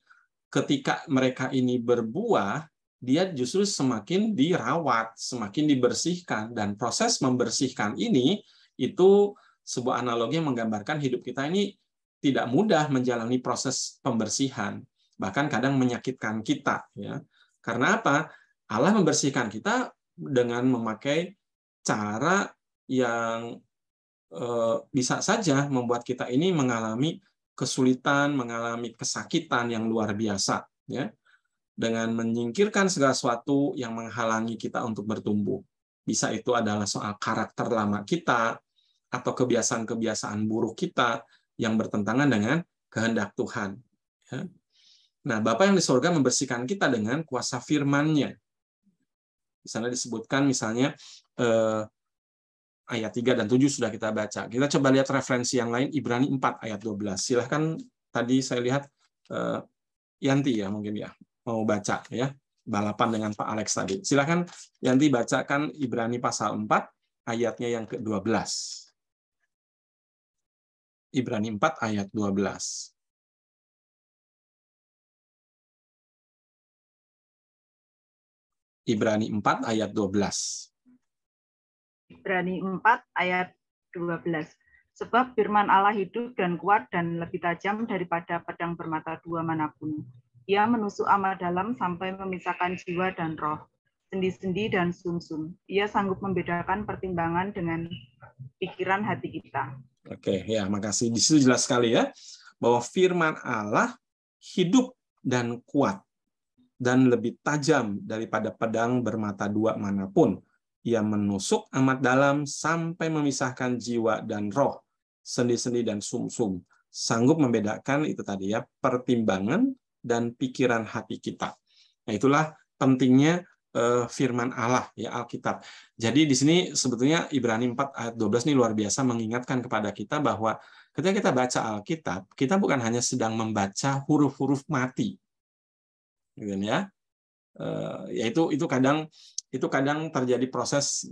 S1: ketika mereka ini berbuah, dia justru semakin dirawat, semakin dibersihkan. Dan proses membersihkan ini, itu sebuah analogi yang menggambarkan hidup kita ini tidak mudah menjalani proses pembersihan. Bahkan kadang menyakitkan kita. Ya. Karena apa? Allah membersihkan kita dengan memakai cara yang bisa saja membuat kita ini mengalami kesulitan, mengalami kesakitan yang luar biasa, ya, dengan menyingkirkan segala sesuatu yang menghalangi kita untuk bertumbuh. Bisa itu adalah soal karakter lama kita atau kebiasaan-kebiasaan buruk kita yang bertentangan dengan kehendak Tuhan. Ya. Nah, Bapa yang di surga membersihkan kita dengan kuasa firman-Nya. Di sana disebutkan misalnya ayat 3 dan 7 sudah kita baca. Kita coba lihat referensi yang lain, Ibrani 4 ayat 12. Silahkan, tadi saya lihat Yanti ya mungkin ya mau baca ya, balapan dengan Pak Alex tadi. Silahkan Yanti bacakan Ibrani pasal 4 ayatnya yang ke-12. Ibrani 4 ayat 12. Ibrani 4 ayat 12.
S8: Ibrani 4 ayat 12. Sebab firman Allah hidup dan kuat dan lebih tajam daripada pedang bermata dua manapun. Ia menusuk amat dalam sampai memisahkan jiwa dan roh, sendi-sendi dan sumsum. Ia sanggup membedakan pertimbangan dengan pikiran hati kita.
S1: Oke, ya, makasih. Di situ jelas sekali ya bahwa firman Allah hidup dan kuat dan lebih tajam daripada pedang bermata dua manapun. Ia menusuk amat dalam sampai memisahkan jiwa dan roh, sendi-sendi dan sumsum. Sanggup membedakan itu tadi ya, pertimbangan dan pikiran hati kita. Nah, itulah pentingnya firman Allah ya, Alkitab. Jadi di sini sebetulnya Ibrani 4 ayat 12 ini luar biasa mengingatkan kepada kita bahwa ketika kita baca Alkitab, kita bukan hanya sedang membaca huruf-huruf mati. Gitu ya. Itu kadang terjadi proses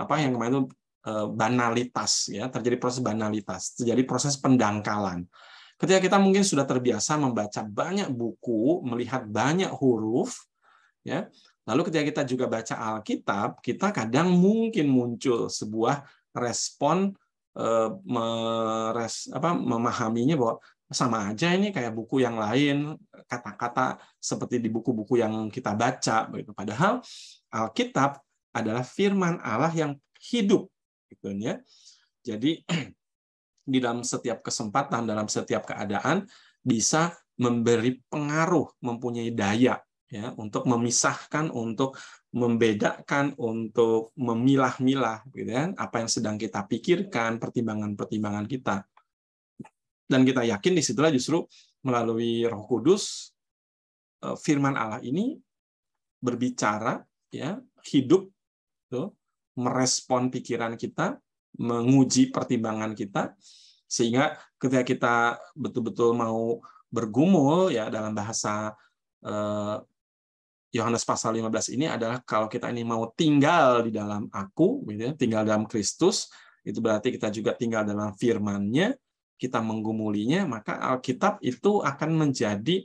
S1: apa yang kemarin itu banalitas ya, terjadi proses banalitas, terjadi proses pendangkalan. Ketika kita mungkin sudah terbiasa membaca banyak buku, melihat banyak huruf ya, lalu ketika kita juga baca Alkitab, kita kadang mungkin muncul sebuah respon memahaminya bahwa sama aja ini kayak buku yang lain, kata-kata seperti di buku-buku yang kita baca begitu. Padahal Alkitab adalah firman Allah yang hidup gitu ya. Jadi di dalam setiap kesempatan, dalam setiap keadaan bisa memberi pengaruh, mempunyai daya ya untuk memisahkan, untuk membedakan, untuk memilah-milah gitu ya, apa yang sedang kita pikirkan, pertimbangan-pertimbangan kita. Dan kita yakin disitulah justru melalui Roh Kudus firman Allah ini berbicara ya, hidup tuh, merespon pikiran kita, menguji pertimbangan kita, sehingga ketika kita betul-betul mau bergumul ya, dalam bahasa Yohanes pasal 15 ini adalah kalau kita ini mau tinggal di dalam aku gitu ya, tinggal dalam Kristus, itu berarti kita juga tinggal dalam firman-Nya, kita menggumulinya, maka Alkitab itu akan menjadi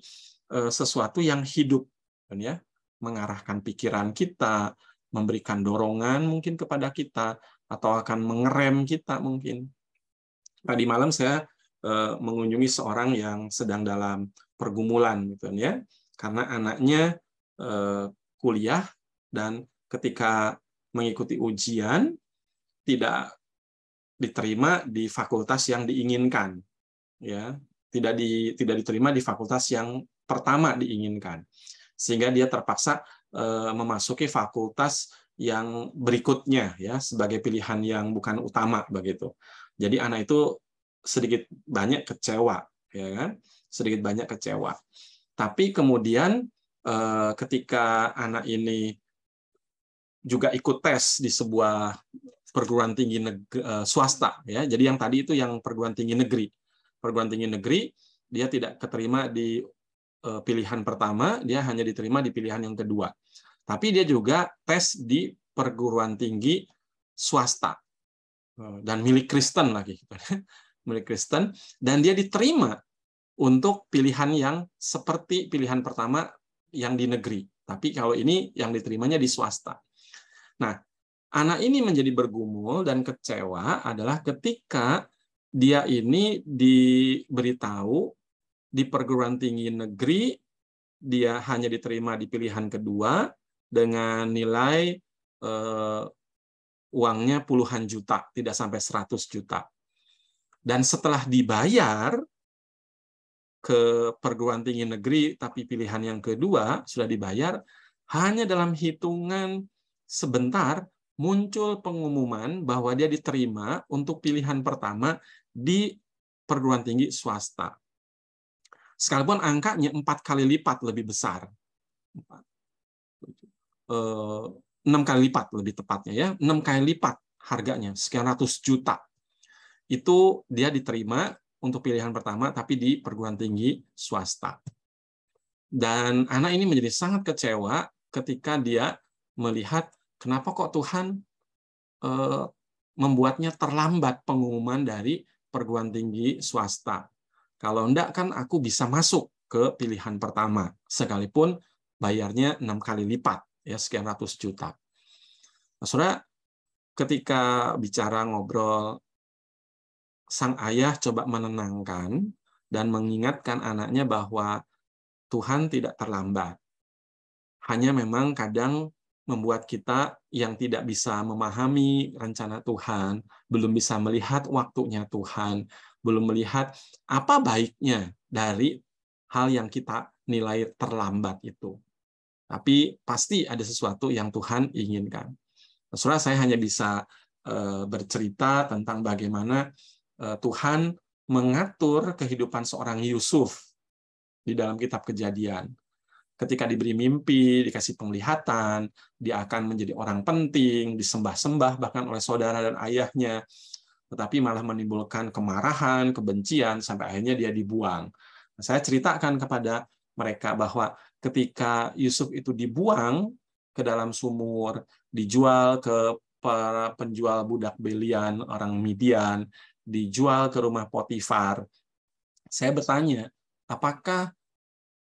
S1: sesuatu yang hidup ya, mengarahkan pikiran kita, memberikan dorongan mungkin kepada kita, atau akan mengerem kita mungkin. Tadi malam saya mengunjungi seorang yang sedang dalam pergumulan gitu ya, karena anaknya kuliah dan ketika mengikuti ujian tidak diterima di fakultas yang diinginkan, ya, tidak diterima di fakultas yang pertama diinginkan, sehingga dia terpaksa memasuki fakultas yang berikutnya, ya, sebagai pilihan yang bukan utama begitu. Jadi anak itu sedikit banyak kecewa, ya kan, sedikit banyak kecewa. Tapi kemudian ketika anak ini juga ikut tes di sebuah perguruan tinggi swasta, ya. Jadi yang tadi itu yang perguruan tinggi negeri. Perguruan tinggi negeri dia tidak keterima di pilihan pertama, dia hanya diterima di pilihan yang kedua. Tapi dia juga tes di perguruan tinggi swasta dan milik Kristen lagi, milik Kristen, dan dia diterima untuk pilihan yang seperti pilihan pertama yang di negeri. Tapi kalau ini yang diterimanya di swasta. Nah, anak ini menjadi bergumul dan kecewa adalah ketika dia ini diberitahu di perguruan tinggi negeri dia hanya diterima di pilihan kedua dengan nilai uangnya puluhan juta, tidak sampai 100 juta. Dan setelah dibayar ke perguruan tinggi negeri tapi pilihan yang kedua sudah dibayar, hanya dalam hitungan sebentar muncul pengumuman bahwa dia diterima untuk pilihan pertama di perguruan tinggi swasta. Sekalipun angkanya 4 kali lipat lebih besar. 6 kali lipat lebih tepatnya, ya, 6 kali lipat harganya, sekian ratus juta. Itu dia diterima untuk pilihan pertama, tapi di perguruan tinggi swasta. Dan anak ini menjadi sangat kecewa ketika dia melihat kenapa kok Tuhan membuatnya terlambat pengumuman dari perguruan tinggi swasta. Kalau enggak kan aku bisa masuk ke pilihan pertama, sekalipun bayarnya 6 kali lipat, ya sekian ratus juta. Nah, saudara, ketika bicara ngobrol, sang ayah coba menenangkan dan mengingatkan anaknya bahwa Tuhan tidak terlambat. Hanya memang kadang membuat kita yang tidak bisa memahami rencana Tuhan, belum bisa melihat waktunya Tuhan, belum melihat apa baiknya dari hal yang kita nilai terlambat itu. Tapi pasti ada sesuatu yang Tuhan inginkan. Saudara, saya hanya bisa bercerita tentang bagaimana Tuhan mengatur kehidupan seorang Yusuf di dalam kitab Kejadian. Ketika diberi mimpi, dikasih penglihatan, dia akan menjadi orang penting, disembah-sembah bahkan oleh saudara dan ayahnya, tetapi malah menimbulkan kemarahan, kebencian, sampai akhirnya dia dibuang. Saya ceritakan kepada mereka bahwa ketika Yusuf itu dibuang ke dalam sumur, dijual ke para penjual budak belian, orang Midian, dijual ke rumah Potifar, saya bertanya, apakah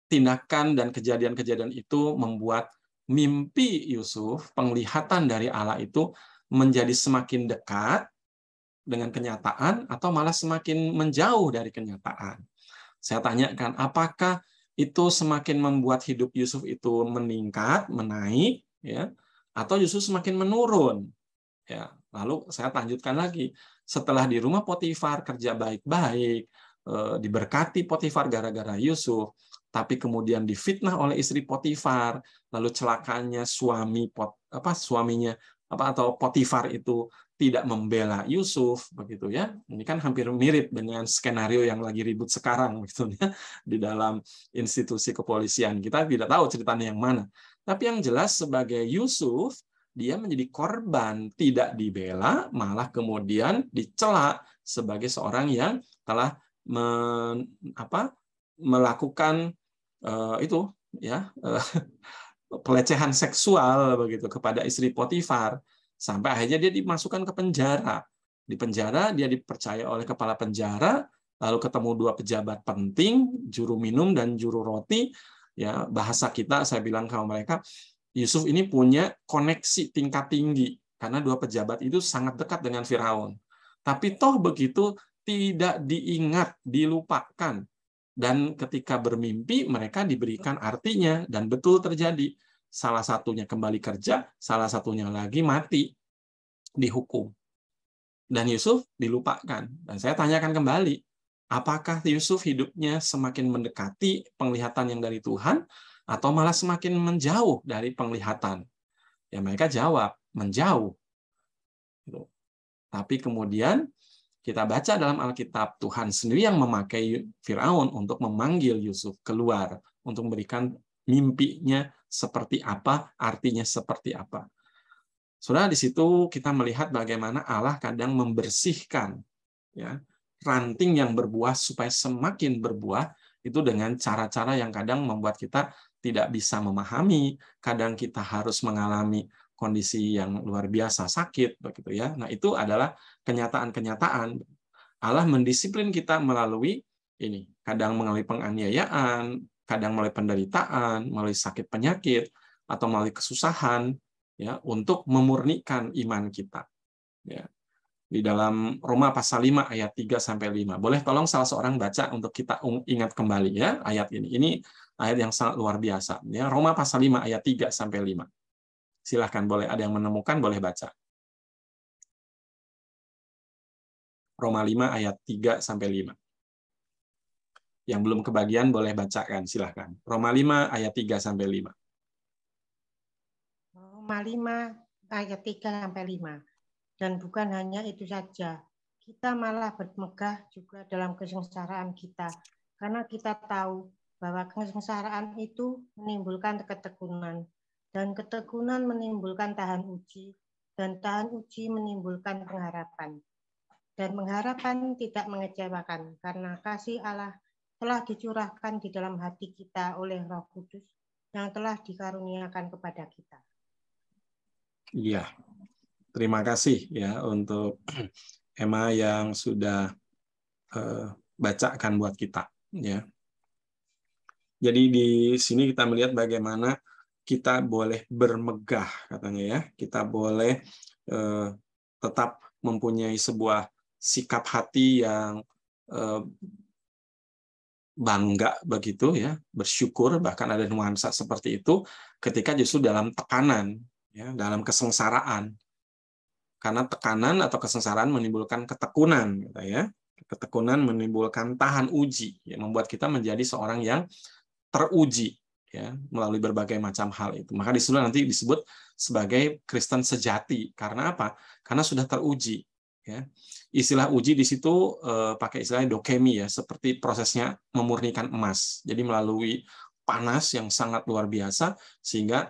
S1: tindakan dan kejadian-kejadian itu membuat mimpi Yusuf, penglihatan dari Allah itu menjadi semakin dekat dengan kenyataan atau malah semakin menjauh dari kenyataan? Saya tanyakan, apakah itu semakin membuat hidup Yusuf itu meningkat, menaik, ya, atau Yusuf semakin menurun? Ya, lalu saya lanjutkan lagi. Setelah di rumah Potifar kerja baik-baik, diberkati Potifar gara-gara Yusuf, tapi kemudian difitnah oleh istri Potifar, lalu celakanya suaminya atau Potifar itu tidak membela Yusuf, begitu ya. Ini kan hampir mirip dengan skenario yang lagi ribut sekarang, begitu ya, di dalam institusi kepolisian. Kita tidak tahu ceritanya yang mana. Tapi yang jelas sebagai Yusuf, dia menjadi korban, tidak dibela, malah kemudian dicela sebagai seorang yang telah melakukan itu ya pelecehan seksual begitu kepada istri Potifar, sampai akhirnya dia dimasukkan ke penjara. Di penjara dia dipercaya oleh kepala penjara, lalu ketemu dua pejabat penting, juru minum dan juru roti. Ya, bahasa kita saya bilang ke mereka, Yusuf ini punya koneksi tingkat tinggi karena dua pejabat itu sangat dekat dengan Firaun. Tapi toh begitu tidak diingat, dilupakan. Dan ketika bermimpi mereka diberikan artinya dan betul terjadi. Salah satunya kembali kerja, salah satunya lagi mati, dihukum. Dan Yusuf dilupakan. Dan saya tanyakan kembali, apakah Yusuf hidupnya semakin mendekati penglihatan yang dari Tuhan atau malah semakin menjauh dari penglihatan? Ya mereka jawab, menjauh. Tapi kemudian kita baca dalam Alkitab, Tuhan sendiri yang memakai Firaun untuk memanggil Yusuf keluar, untuk memberikan mimpinya seperti apa, artinya seperti apa. Saudara, di situ kita melihat bagaimana Allah kadang membersihkan ya ranting yang berbuah supaya semakin berbuah, itu dengan cara-cara yang kadang membuat kita tidak bisa memahami, kadang kita harus mengalami kondisi yang luar biasa sakit begitu ya. Nah, itu adalah kenyataan-kenyataan. Allah mendisiplin kita melalui ini, kadang melalui penganiayaan, kadang melalui penderitaan, melalui sakit penyakit atau melalui kesusahan ya, untuk memurnikan iman kita. Ya. Di dalam Roma pasal 5 ayat 3 sampai 5. Boleh tolong salah seorang baca untuk kita ingat kembali ya ayat ini. Ini ayat yang sangat luar biasa ya. Roma pasal 5 ayat 3 sampai 5. Silahkan, boleh ada yang menemukan, boleh baca. Roma 5 ayat 3 sampai 5. Yang belum kebagian boleh bacakan, silahkan. Roma 5 ayat 3 sampai 5.
S9: Roma 5 ayat 3 sampai 5. Dan bukan hanya itu saja, kita malah bermegah juga dalam kesengsaraan kita, karena kita tahu bahwa kesengsaraan itu menimbulkan ketekunan, dan ketekunan menimbulkan tahan uji, dan tahan uji menimbulkan pengharapan. Dan pengharapan tidak mengecewakan, karena kasih Allah telah dicurahkan di dalam hati kita oleh Roh Kudus yang telah dikaruniakan kepada kita.
S1: Iya, terima kasih ya untuk Emma yang sudah bacakan buat kita. Ya. Jadi di sini kita melihat bagaimana kita boleh bermegah, katanya ya. Kita boleh tetap mempunyai sebuah sikap hati yang bangga begitu ya, bersyukur, bahkan ada nuansa seperti itu ketika justru dalam tekanan, ya, dalam kesengsaraan. Karena tekanan atau kesengsaraan menimbulkan ketekunan, gitu ya. Ketekunan menimbulkan tahan uji, ya, membuat kita menjadi seorang yang teruji, ya, melalui berbagai macam hal itu. Maka di situ nanti disebut sebagai Kristen sejati. Karena apa? Karena sudah teruji. Ya. Istilah uji di situ pakai istilah dokemi, ya, seperti prosesnya memurnikan emas. Jadi melalui panas yang sangat luar biasa sehingga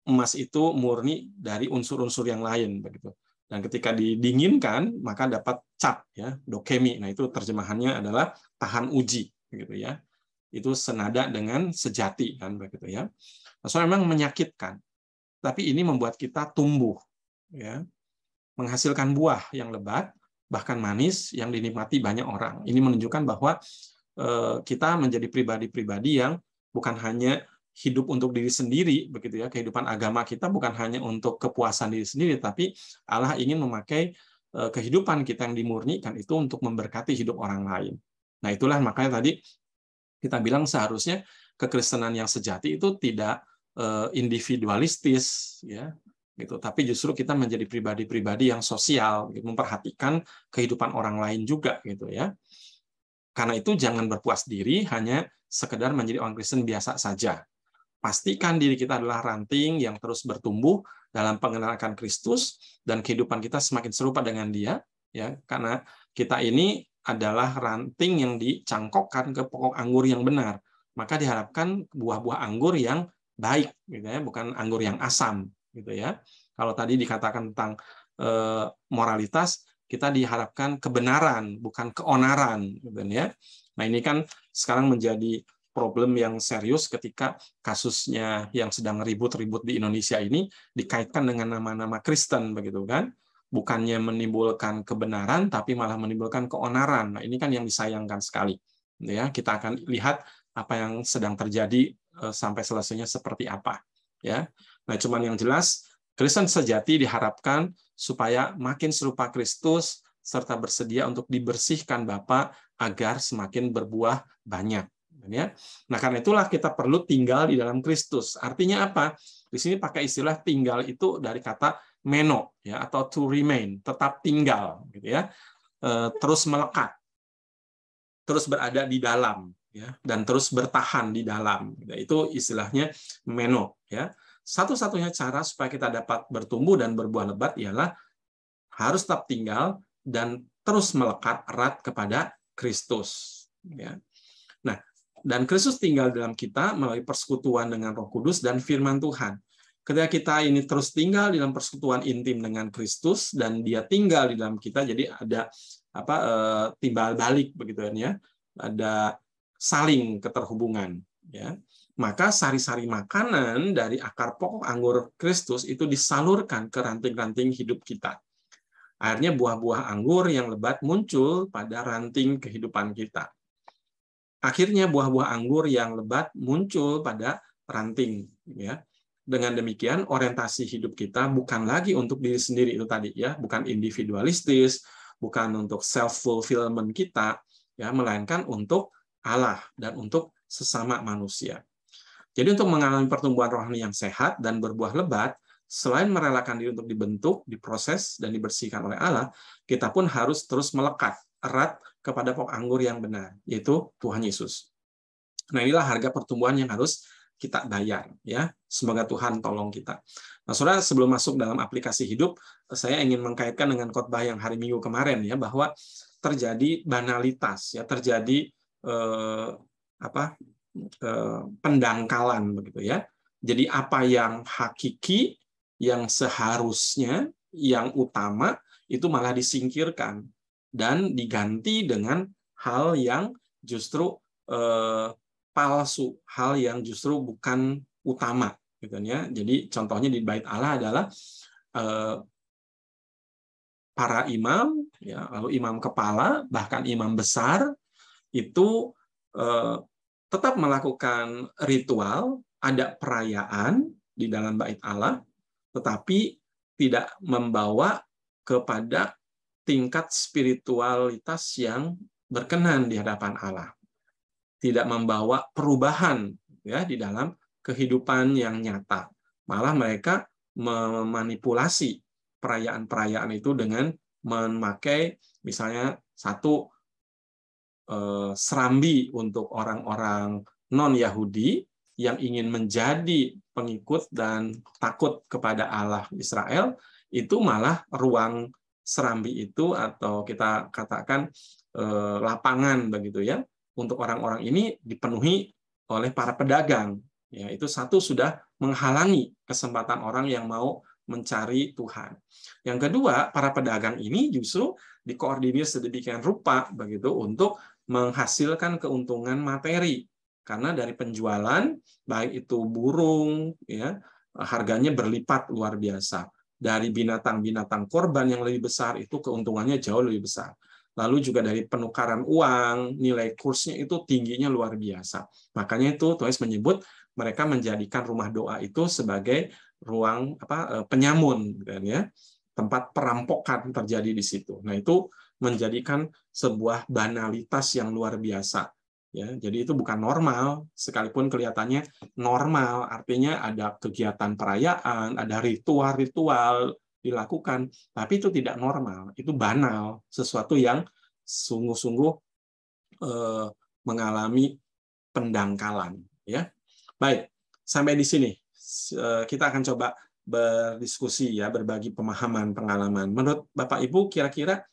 S1: emas itu murni dari unsur-unsur yang lain begitu. Dan ketika didinginkan maka dapat cap, ya, dokemi. Nah, itu terjemahannya adalah tahan uji begitu ya. Itu senada dengan sejati kan begitu ya. Soalnya memang menyakitkan. Tapi ini membuat kita tumbuh, ya. Menghasilkan buah yang lebat, bahkan manis, yang dinikmati banyak orang. Ini menunjukkan bahwa kita menjadi pribadi-pribadi yang bukan hanya hidup untuk diri sendiri, begitu ya. Kehidupan agama kita bukan hanya untuk kepuasan diri sendiri, tapi Allah ingin memakai kehidupan kita yang dimurnikan itu untuk memberkati hidup orang lain. Nah, itulah makanya tadi kita bilang seharusnya kekristenan yang sejati itu tidak individualistis, ya. Gitu. Tapi justru kita menjadi pribadi-pribadi yang sosial, gitu, memperhatikan kehidupan orang lain juga, gitu ya. Karena itu jangan berpuas diri hanya sekedar menjadi orang Kristen biasa saja. Pastikan diri kita adalah ranting yang terus bertumbuh dalam pengenalan akan Kristus dan kehidupan kita semakin serupa dengan Dia, ya. Karena kita ini adalah ranting yang dicangkokkan ke pokok anggur yang benar. Maka diharapkan buah-buah anggur yang baik, gitu ya, bukan anggur yang asam, gitu ya. Kalau tadi dikatakan tentang moralitas, kita diharapkan kebenaran, bukan keonaran, gitu ya. Nah, ini kan sekarang menjadi problem yang serius ketika kasusnya yang sedang ribut-ribut di Indonesia ini dikaitkan dengan nama-nama Kristen, begitu kan? Bukannya menimbulkan kebenaran, tapi malah menimbulkan keonaran. Nah, ini kan yang disayangkan sekali. Ya, kita akan lihat apa yang sedang terjadi sampai selesainya seperti apa. Ya, nah, cuman yang jelas Kristen sejati diharapkan supaya makin serupa Kristus serta bersedia untuk dibersihkan Bapa agar semakin berbuah banyak. Ya. Nah, karena itulah kita perlu tinggal di dalam Kristus. Artinya apa? Di sini pakai istilah tinggal itu dari kata meno, ya, atau to remain, tetap tinggal, gitu ya, terus melekat, terus berada di dalam, ya, dan terus bertahan di dalam. Itu istilahnya meno, ya. Satu-satunya cara supaya kita dapat bertumbuh dan berbuah lebat ialah harus tetap tinggal dan terus melekat erat kepada Kristus, ya. Nah, dan Kristus tinggal dalam kita melalui persekutuan dengan Roh Kudus dan firman Tuhan. Ketika kita ini terus tinggal di dalam persekutuan intim dengan Kristus dan Dia tinggal di dalam kita, jadi ada timbal balik begitu ya, ada saling keterhubungan, ya. Maka sari-sari makanan dari akar pokok anggur Kristus itu disalurkan ke ranting-ranting hidup kita. Akhirnya buah-buah anggur yang lebat muncul pada ranting kehidupan kita. Akhirnya buah-buah anggur yang lebat muncul pada ranting, ya. Dengan demikian orientasi hidup kita bukan lagi untuk diri sendiri itu tadi, ya, bukan individualistis, bukan untuk self fulfillment kita, ya, melainkan untuk Allah dan untuk sesama manusia. Jadi untuk mengalami pertumbuhan rohani yang sehat dan berbuah lebat, selain merelakan diri untuk dibentuk, diproses dan dibersihkan oleh Allah, kita pun harus terus melekat erat kepada pokok anggur yang benar, yaitu Tuhan Yesus. Nah, inilah harga pertumbuhan yang harus kita bayar, ya. Semoga Tuhan tolong kita. Nah, Saudara, sebelum masuk dalam aplikasi hidup, saya ingin mengkaitkan dengan khotbah yang hari Minggu kemarin, ya, bahwa terjadi banalitas, ya, terjadi pendangkalan begitu ya. Jadi apa yang hakiki, yang seharusnya, yang utama itu malah disingkirkan dan diganti dengan hal yang justru palsu, hal yang justru bukan utama, gitu ya. Jadi contohnya di Bait Allah adalah para imam, ya, lalu imam kepala, bahkan imam besar itu tetap melakukan ritual, ada perayaan di dalam Bait Allah, tetapi tidak membawa kepada tingkat spiritualitas yang berkenan di hadapan Allah. Tidak membawa perubahan ya di dalam kehidupan yang nyata. Malah mereka memanipulasi perayaan-perayaan itu dengan memakai misalnya satu serambi untuk orang-orang non-Yahudi yang ingin menjadi pengikut dan takut kepada Allah Israel, itu malah ruang serambi itu atau kita katakan lapangan begitu ya, untuk orang-orang ini dipenuhi oleh para pedagang. Ya, itu satu sudah menghalangi kesempatan orang yang mau mencari Tuhan. Yang kedua, para pedagang ini justru dikoordinir sedemikian rupa begitu untuk menghasilkan keuntungan materi. Karena dari penjualan, baik itu burung, ya, harganya berlipat luar biasa. Dari binatang-binatang korban yang lebih besar, itu keuntungannya jauh lebih besar. Lalu juga dari penukaran uang, nilai kursnya itu tingginya luar biasa. Makanya itu Tuhan menyebut mereka menjadikan rumah doa itu sebagai ruang penyamun, ya, tempat perampokan terjadi di situ. Nah, itu menjadikan sebuah banalitas yang luar biasa. Ya, jadi itu bukan normal, sekalipun kelihatannya normal, artinya ada kegiatan perayaan, ada ritual-ritual dilakukan, tapi itu tidak normal, itu banal, sesuatu yang sungguh-sungguh mengalami pendangkalan. Ya, baik, sampai di sini kita akan coba berdiskusi ya, berbagi pemahaman, pengalaman. Menurut Bapak Ibu, kira-kira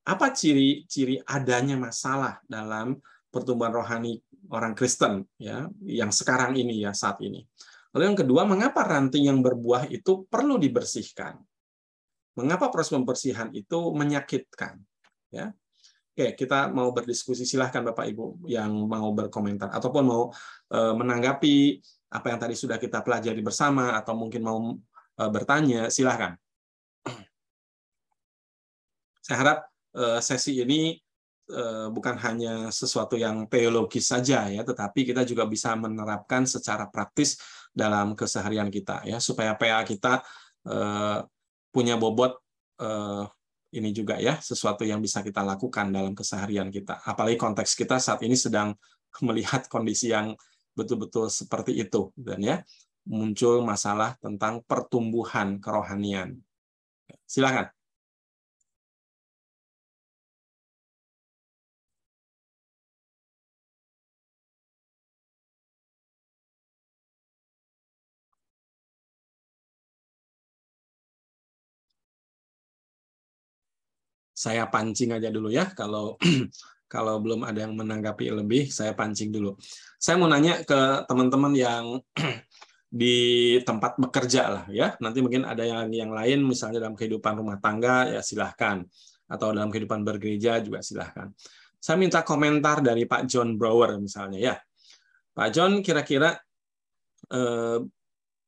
S1: apa ciri-ciri adanya masalah dalam pertumbuhan rohani orang Kristen ya yang sekarang ini ya, saat ini. Lalu yang kedua, mengapa ranting yang berbuah itu perlu dibersihkan? Mengapa proses pembersihan itu menyakitkan? Ya. Oke, kita mau berdiskusi, silahkan Bapak Ibu yang mau berkomentar ataupun mau menanggapi apa yang tadi sudah kita pelajari bersama atau mungkin mau bertanya, silahkan. Saya harap sesi ini bukan hanya sesuatu yang teologis saja ya, tetapi kita juga bisa menerapkan secara praktis dalam keseharian kita ya, supaya PA kita punya bobot ini juga ya, sesuatu yang bisa kita lakukan dalam keseharian kita. Apalagi konteks kita saat ini sedang melihat kondisi yang betul-betul seperti itu dan ya, muncul masalah tentang pertumbuhan kerohanian. Silakan. Saya pancing aja dulu ya, kalau kalau belum ada yang menanggapi lebih, saya pancing dulu. Saya mau nanya ke teman-teman yang di tempat bekerja lah ya. Nanti mungkin ada yang lain, misalnya dalam kehidupan rumah tangga ya silahkan, atau dalam kehidupan bergereja juga silahkan. Saya minta komentar dari Pak John Brower misalnya ya. Pak John, kira-kira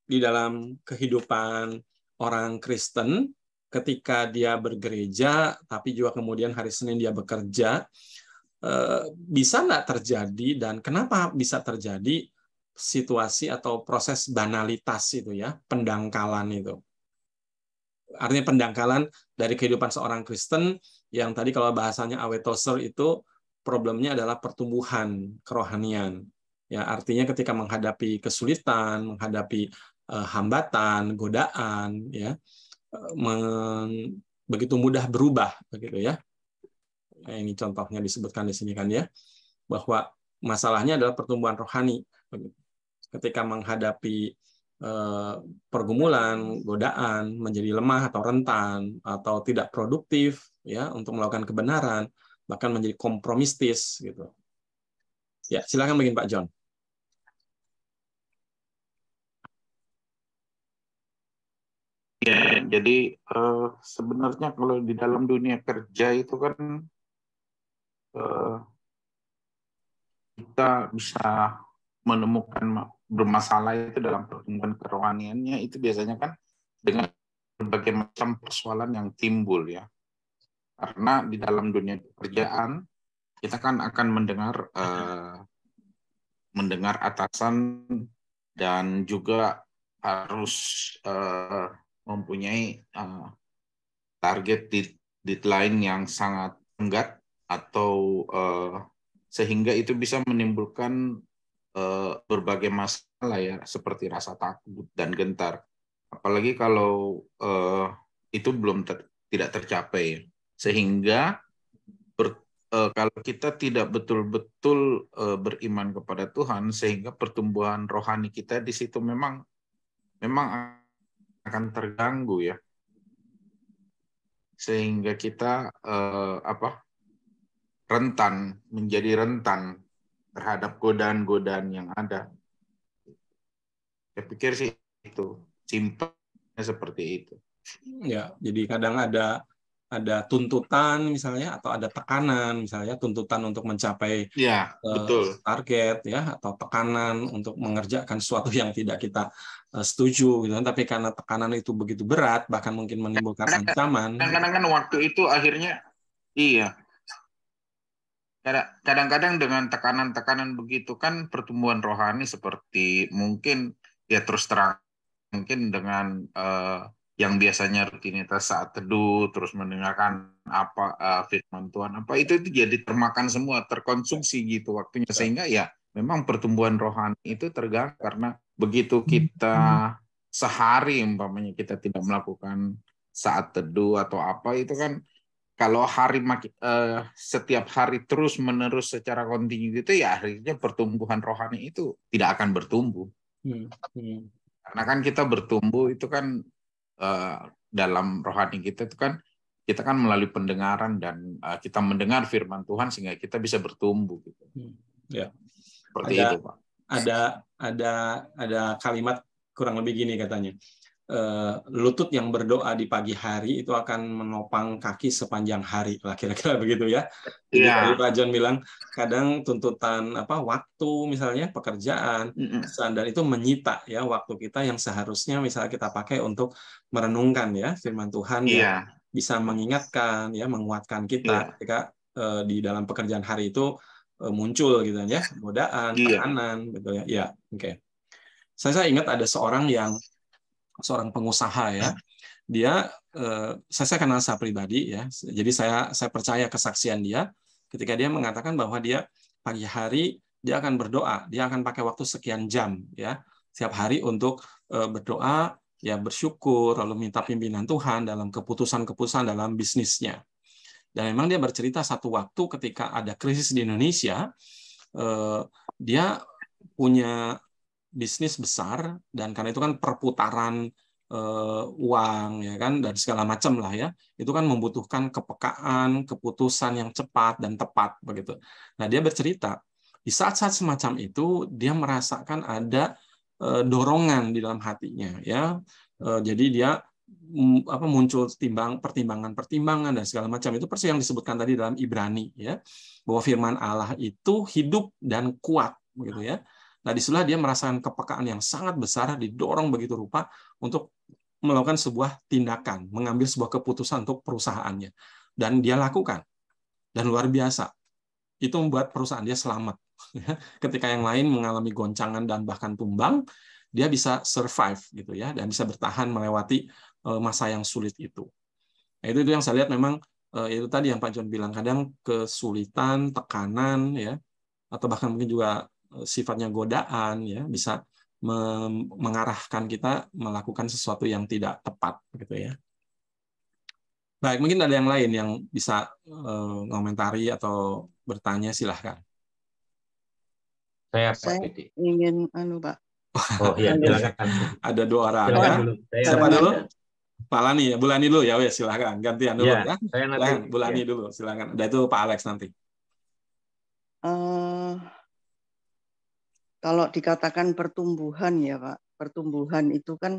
S1: di dalam kehidupan orang Kristen, ketika dia bergereja, tapi juga kemudian hari Senin dia bekerja, bisa nggak terjadi dan kenapa bisa terjadi situasi atau proses banalitas itu ya, pendangkalan itu. Artinya pendangkalan dari kehidupan seorang Kristen yang tadi kalau bahasanya Awe Tozer itu problemnya adalah pertumbuhan kerohanian. Ya, artinya ketika menghadapi kesulitan, menghadapi hambatan, godaan, ya, begitu mudah berubah begitu ya. Ini contohnya disebutkan di sini kan ya, bahwa masalahnya adalah pertumbuhan rohani. Ketika menghadapi pergumulan, godaan, menjadi lemah atau rentan atau tidak produktif ya untuk melakukan kebenaran, bahkan menjadi kompromistis gitu. Ya, silakan begini Pak John.
S5: Ya, jadi sebenarnya kalau di dalam dunia kerja itu kan kita bisa menemukan bermasalah itu dalam pertumbuhan kerohaniannya itu biasanya kan dengan berbagai macam persoalan yang timbul ya. Karena di dalam dunia pekerjaan kita kan akan mendengar atasan dan juga harus mempunyai target deadline yang sangat tenggat atau sehingga itu bisa menimbulkan berbagai masalah ya seperti rasa takut dan gentar. Apalagi kalau itu belum tidak tercapai, sehingga kalau kita tidak betul-betul beriman kepada Tuhan, sehingga pertumbuhan rohani kita di situ memang akan terganggu ya, sehingga kita menjadi rentan terhadap godaan-godaan yang ada. Saya pikir sih itu simpelnya seperti itu.
S1: Ya, jadi kadang ada tuntutan misalnya atau ada tekanan misalnya, tuntutan untuk mencapai
S5: ya, betul.
S1: target ya, atau tekanan untuk mengerjakan sesuatu yang tidak kita setuju gitu. Tapi karena tekanan itu begitu berat, bahkan mungkin menimbulkan ancaman.
S5: Kadang-kadang kan waktu itu akhirnya iya. Kadang-kadang dengan tekanan-tekanan begitu kan pertumbuhan rohani seperti mungkin ya terus terang mungkin dengan yang biasanya rutinitas saat teduh terus mendengarkan firman Tuhan itu jadi termakan semua, terkonsumsi gitu waktunya, sehingga ya memang pertumbuhan rohani itu terganggu karena begitu kita sehari umpamanya kita tidak melakukan saat teduh atau itu kan kalau setiap hari terus menerus secara kontinu itu ya akhirnya pertumbuhan rohani itu tidak akan bertumbuh. Karena kan kita bertumbuh itu kan dalam rohani kita itu kan kita kan melalui pendengaran dan kita mendengar firman Tuhan sehingga kita bisa bertumbuh gitu.
S1: Ya.
S5: Seperti itu, Pak.
S1: Ada kalimat kurang lebih gini katanya. Lutut yang berdoa di pagi hari itu akan menopang kaki sepanjang hari, lah kira-kira begitu ya. Jadi tadi Pak John bilang kadang tuntutan waktu misalnya pekerjaan dan itu menyita ya waktu kita yang seharusnya misalnya kita pakai untuk merenungkan ya firman Tuhan yang bisa mengingatkan ya, menguatkan kita ketika di dalam pekerjaan hari itu muncul gitu ya godaan, tekanan gitu ya. Ya, oke. Saya ingat ada seorang pengusaha ya, dia saya kenal secara pribadi ya, jadi saya percaya kesaksian dia ketika dia mengatakan bahwa dia pagi hari dia akan berdoa, dia akan pakai waktu sekian jam ya setiap hari untuk berdoa ya, bersyukur, lalu minta pimpinan Tuhan dalam keputusan-keputusan dalam bisnisnya. Dan memang dia bercerita satu waktu ketika ada krisis di Indonesia, dia punya bisnis besar dan karena itu kan perputaran uang ya kan dan segala macam lah ya, itu kan membutuhkan kepekaan, keputusan yang cepat dan tepat begitu. Nah, dia bercerita di saat-saat semacam itu dia merasakan ada dorongan di dalam hatinya ya. Jadi dia muncul pertimbangan dan segala macam, itu persis yang disebutkan tadi dalam Ibrani ya, bahwa firman Allah itu hidup dan kuat begitu ya. Nah, disitulah dia merasakan kepekaan yang sangat besar, didorong begitu rupa untuk melakukan sebuah tindakan, mengambil sebuah keputusan untuk perusahaannya. Dan dia lakukan. Dan luar biasa. Itu membuat perusahaan dia selamat. Ketika yang lain mengalami goncangan dan bahkan tumbang, dia bisa survive gitu ya, dan bisa bertahan melewati masa yang sulit itu. Nah, itu yang saya lihat memang itu tadi yang Pak John bilang, kadang kesulitan, tekanan ya, atau bahkan mungkin juga sifatnya godaan ya, bisa mengarahkan kita melakukan sesuatu yang tidak tepat gitu ya. Baik, mungkin ada yang lain yang bisa mengomentari atau bertanya, silahkan.
S7: Saya
S10: ingin Pak.
S7: Oh iya, silakan.
S1: Ada dua orang ya. Siapa dulu? Pak Lani ya, Bu Lani dulu ya, wes silahkan gantian dulu ya.
S7: Saya nanti,
S1: Bu Lani dulu, silakan. Ada itu Pak Alex nanti.
S10: Kalau dikatakan pertumbuhan ya Pak, pertumbuhan itu kan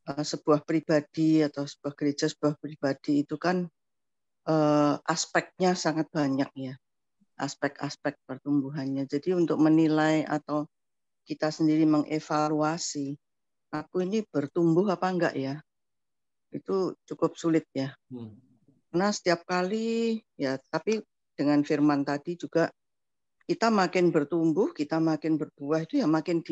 S10: sebuah pribadi atau sebuah gereja, sebuah pribadi itu kan aspeknya sangat banyak ya, aspek-aspek pertumbuhannya. Jadi untuk menilai atau kita sendiri mengevaluasi, aku ini bertumbuh apa enggak ya, itu cukup sulit ya. Karena setiap kali ya, tapi dengan firman tadi juga kita makin bertumbuh, kita makin berbuah itu ya makin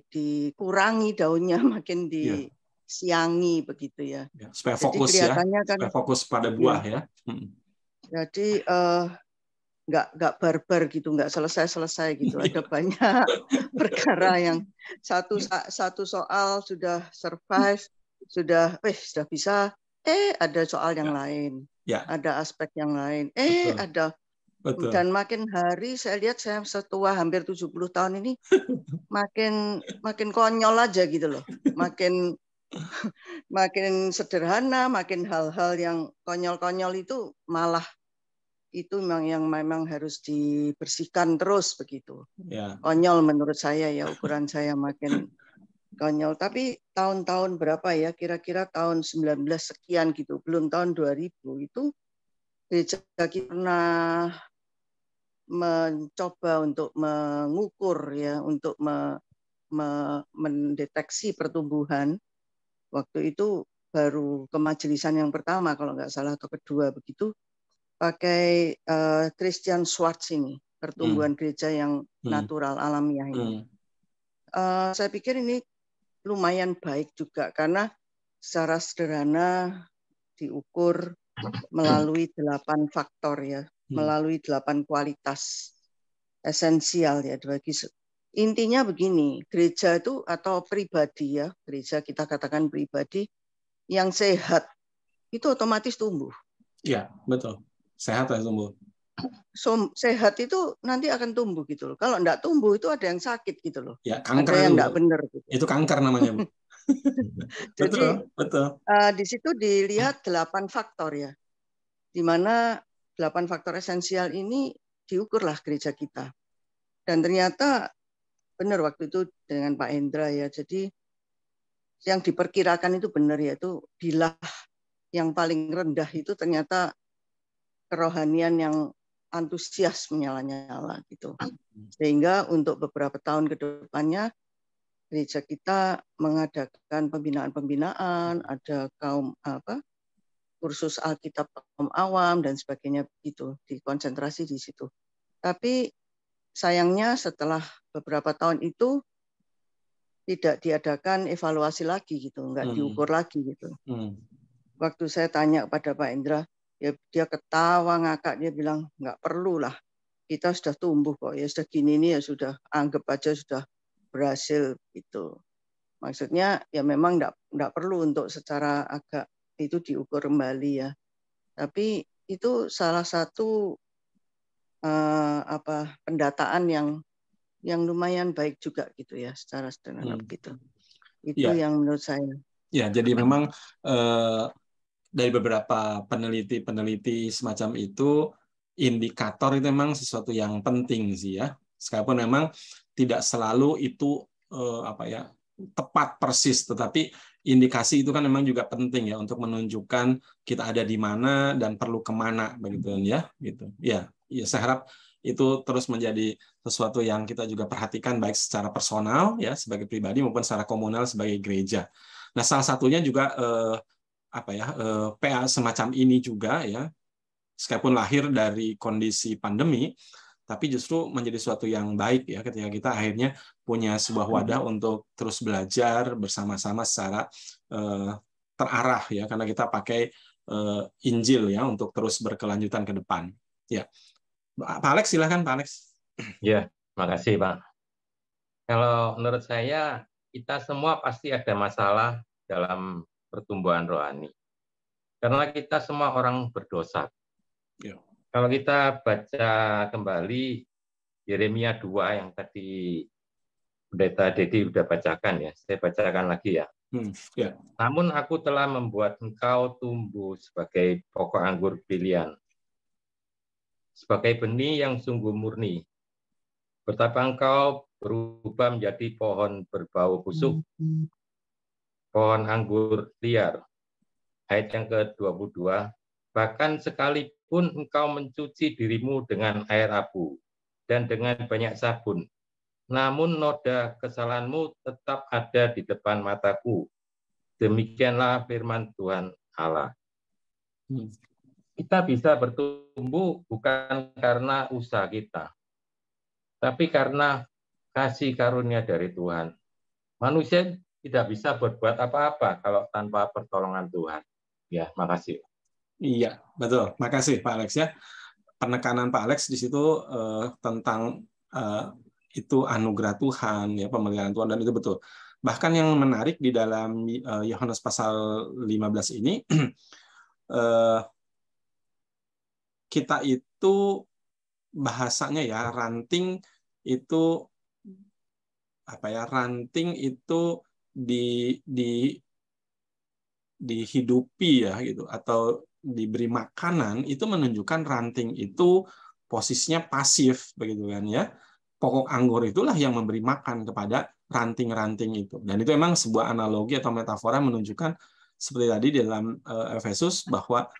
S10: dikurangi daunnya, makin disiangi begitu ya.
S1: Supaya
S10: Jadi
S1: fokus
S10: kelihatannya
S1: ya,
S10: kan
S1: supaya fokus pada buah ya.
S10: Jadi nggak barbar gitu, nggak selesai gitu. Ada banyak perkara yang satu soal sudah survive, sudah bisa, ada soal yang lain, ada aspek yang lain, ada.
S1: Betul.
S10: Dan makin hari saya lihat, saya setua hampir 70 tahun ini makin konyol aja gitu loh, makin sederhana, makin hal-hal yang konyol-konyol itu malah itu memang harus dibersihkan terus begitu. Konyol menurut saya ya, ukuran saya makin konyol. Tapi tahun-tahun berapa ya, kira-kira tahun 19 sekian gitu, belum tahun 2000 itu gereja kita pernah mencoba untuk mengukur ya, untuk mendeteksi pertumbuhan. Waktu itu baru kemajelisaan yang pertama kalau nggak salah atau kedua begitu, pakai Christian Schwartz ini, pertumbuhan gereja yang natural, alamiah ini. Saya pikir ini lumayan baik juga karena secara sederhana diukur melalui 8 faktor ya, melalui 8 kualitas esensial ya. Intinya begini, gereja itu atau pribadi ya, gereja kita katakan pribadi yang sehat itu otomatis tumbuh.
S1: Iya, betul. Sehat ya tumbuh.
S10: Sehat itu nanti akan tumbuh gitu loh. Kalau enggak tumbuh itu ada yang sakit gitu loh.
S1: Ya, kanker
S10: ada yang
S1: itu,
S10: enggak benar gitu.
S1: Itu kanker namanya, Bu.
S10: Jadi
S1: betul.
S10: Di situ dilihat 8 faktor ya. Di mana 8 faktor esensial ini diukurlah gereja kita. Dan ternyata benar waktu itu dengan Pak Hendra ya. Jadi yang diperkirakan itu benar, yaitu bilah yang paling rendah itu ternyata kerohanian yang antusias menyala-nyala gitu. Sehingga untuk beberapa tahun ke depannya gereja kita mengadakan pembinaan-pembinaan, ada kursus Alkitab kaum awam dan sebagainya begitu, dikonsentrasi di situ. Tapi sayangnya setelah beberapa tahun itu tidak diadakan evaluasi lagi gitu, nggak diukur lagi gitu. Waktu saya tanya pada Pak Indra, ya dia ketawa ngakak, dia bilang nggak perlu lah, kita sudah tumbuh kok, ya sudah gini ini ya sudah, anggap aja sudah berhasil gitu. Maksudnya ya memang nggak perlu untuk secara agak itu diukur kembali ya. Tapi itu salah satu pendataan yang lumayan baik juga gitu ya, secara sederhana begitu. Itu yang menurut saya.
S1: Ya, jadi memang dari beberapa peneliti semacam itu, indikator itu memang sesuatu yang penting sih ya. Sekalipun memang tidak selalu itu tepat persis, tetapi indikasi itu kan memang juga penting ya untuk menunjukkan kita ada di mana dan perlu kemana begitu ya, gitu. Ya, saya harap itu terus menjadi sesuatu yang kita juga perhatikan baik secara personal ya sebagai pribadi maupun secara komunal sebagai gereja. Nah, salah satunya juga PA semacam ini juga ya, sekalipun lahir dari kondisi pandemi, tapi justru menjadi suatu yang baik ya ketika kita akhirnya punya sebuah wadah untuk terus belajar bersama-sama secara terarah ya, karena kita pakai Injil ya untuk terus berkelanjutan ke depan. Ya, Pak Alex silakan Pak Alex.
S7: Ya, makasih Pak. Kalau menurut saya kita semua pasti ada masalah dalam pertumbuhan rohani. Karena kita semua orang berdosa.
S1: Ya.
S7: Kalau kita baca kembali Yeremia 2 yang tadi Pendeta Dedi sudah bacakan ya, saya bacakan lagi ya.
S1: Ya.
S7: Namun aku telah membuat engkau tumbuh sebagai pokok anggur pilihan, sebagai benih yang sungguh murni. Betapa engkau berubah menjadi pohon berbau busuk, pohon anggur liar. Ayat yang ke-22, bahkan sekalipun engkau mencuci dirimu dengan air abu dan dengan banyak sabun, namun noda kesalahanmu tetap ada di depan mataku. Demikianlah firman Tuhan Allah. Kita bisa bertumbuh bukan karena usaha kita, tapi karena kasih karunia dari Tuhan. Manusia tidak bisa berbuat apa-apa kalau tanpa pertolongan Tuhan. Ya, makasih.
S1: Iya, betul. Makasih Pak Alex ya. Penekanan Pak Alex di situ tentang itu anugerah Tuhan, ya, pemeliharaan Tuhan, dan itu betul. Bahkan yang menarik di dalam Yohanes pasal 15 ini, kita itu bahasanya ya, ranting itu apa ya? Ranting itu dihidupi ya gitu, atau diberi makanan, itu menunjukkan ranting itu posisinya pasif begitu kan ya. Pokok anggur itulah yang memberi makan kepada ranting-ranting itu. Dan itu memang sebuah analogi atau metafora menunjukkan seperti tadi di dalam Efesus, bahwa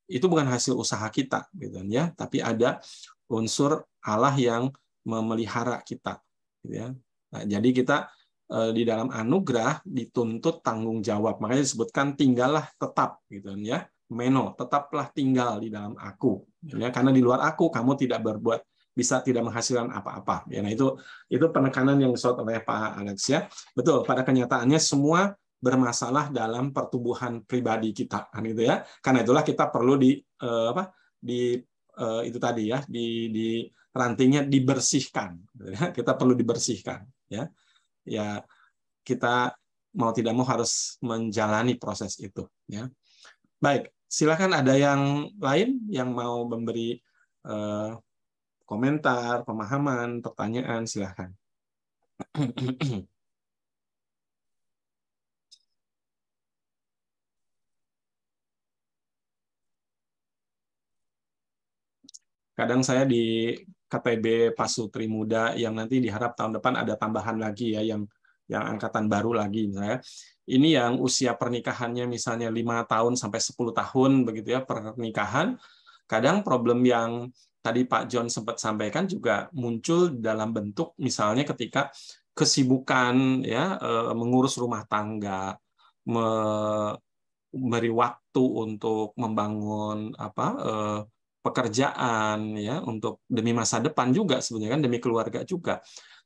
S1: itu bukan hasil usaha kita gitu kan ya, tapi ada unsur Allah yang memelihara kita gitu ya. Nah, jadi kita di dalam anugerah dituntut tanggung jawab. Makanya disebutkan tinggallah tetap gitu kan ya. Meno, tetaplah tinggal di dalam aku. Ya, karena di luar aku kamu tidak berbuat, bisa tidak menghasilkan apa-apa. Ya, nah itu penekanan yang disebut oleh Pak Alex ya. Betul, pada kenyataannya semua bermasalah dalam pertumbuhan pribadi kita kan gitu ya. Karena itulah kita perlu itu tadi ya, di rantingnya dibersihkan. Kita perlu dibersihkan ya. Ya, kita mau tidak mau harus menjalani proses itu ya. Baik, silakan ada yang lain yang mau memberi komentar, pemahaman, pertanyaan, silakan. Kadang saya di KTB Pasutri Muda yang nanti diharap tahun depan ada tambahan lagi ya, yang angkatan baru lagi misalnya. Ini yang usia pernikahannya misalnya 5 tahun sampai 10 tahun begitu ya, pernikahan. Kadang problem yang tadi Pak John sempat sampaikan juga muncul dalam bentuk misalnya ketika kesibukan ya, mengurus rumah tangga, memberi waktu untuk membangun pekerjaan ya, untuk demi masa depan juga sebenarnya kan, demi keluarga juga.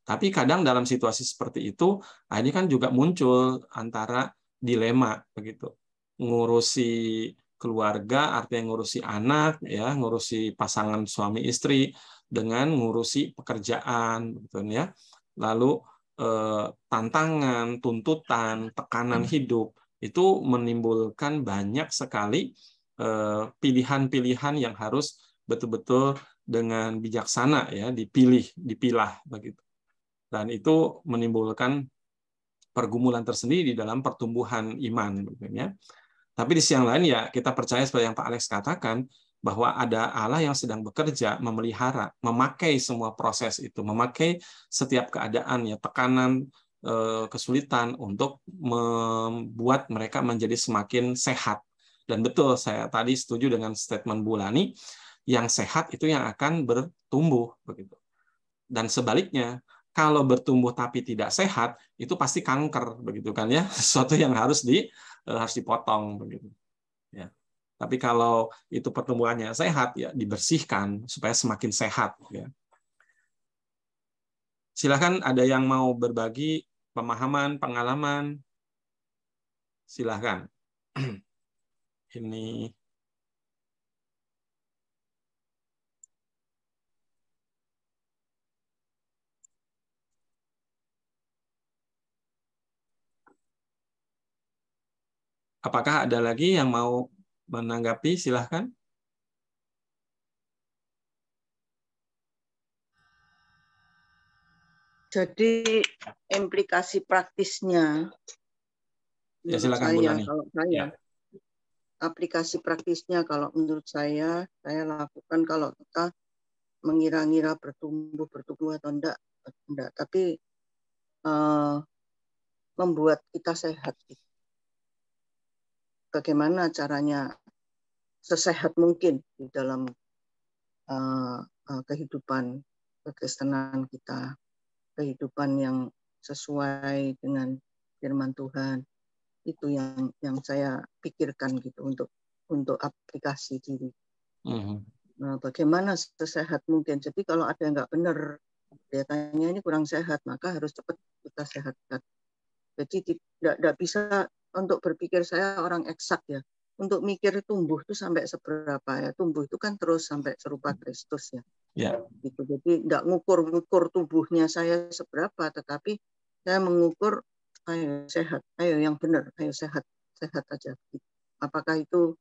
S1: Tapi kadang dalam situasi seperti itu ini kan juga muncul antara dilema begitu. Ngurusi keluarga artinya ngurusi anak ya, ngurusi pasangan suami istri, dengan ngurusi pekerjaan gitu ya. Lalu tantangan, tuntutan, tekanan hidup itu menimbulkan banyak sekali pilihan-pilihan yang harus betul-betul dengan bijaksana ya dipilah begitu. Dan itu menimbulkan pergumulan tersendiri di dalam pertumbuhan iman ya. Tapi di sisi yang lain ya kita percaya seperti yang Pak Alex katakan, bahwa ada Allah yang sedang bekerja memelihara, memakai semua proses itu, memakai setiap keadaan ya, tekanan, kesulitan untuk membuat mereka menjadi semakin sehat. Dan betul, saya tadi setuju dengan statement Bu Lani, yang sehat itu yang akan bertumbuh begitu. Dan sebaliknya, kalau bertumbuh tapi tidak sehat, itu pasti kanker begitu kan ya, sesuatu yang harus dipotong begitu. Ya. Tapi kalau itu pertumbuhannya sehat ya dibersihkan supaya semakin sehat ya. Silakan ada yang mau berbagi pemahaman, pengalaman. Silakan. Ini apakah ada lagi yang mau menanggapi? Silakan.
S10: Jadi implikasi praktisnya,
S1: Ya, silakan Bu Lani.
S10: kalau saya, aplikasi praktisnya kalau menurut saya lakukan kalau kita mengira-ngira bertumbuh atau enggak, tapi membuat kita sehat. bagaimana caranya sesehat mungkin di dalam kehidupan kekristenan kita, kehidupan yang sesuai dengan firman Tuhan. Itu yang saya pikirkan gitu untuk aplikasi diri. Nah, bagaimana sesehat mungkin. Jadi kalau ada yang nggak benar, kelihatannya ini kurang sehat, maka harus cepat kita sehatkan. Jadi tidak bisa untuk berpikir, saya orang eksak ya. Untuk mikir tumbuh itu sampai seberapa ya. Tumbuh itu kan terus sampai serupa Kristus ya. Gitu. Jadi tidak ngukur tubuhnya saya seberapa, tetapi saya mengukur ayo sehat, ayo yang benar, ayo sehat aja. Apakah itu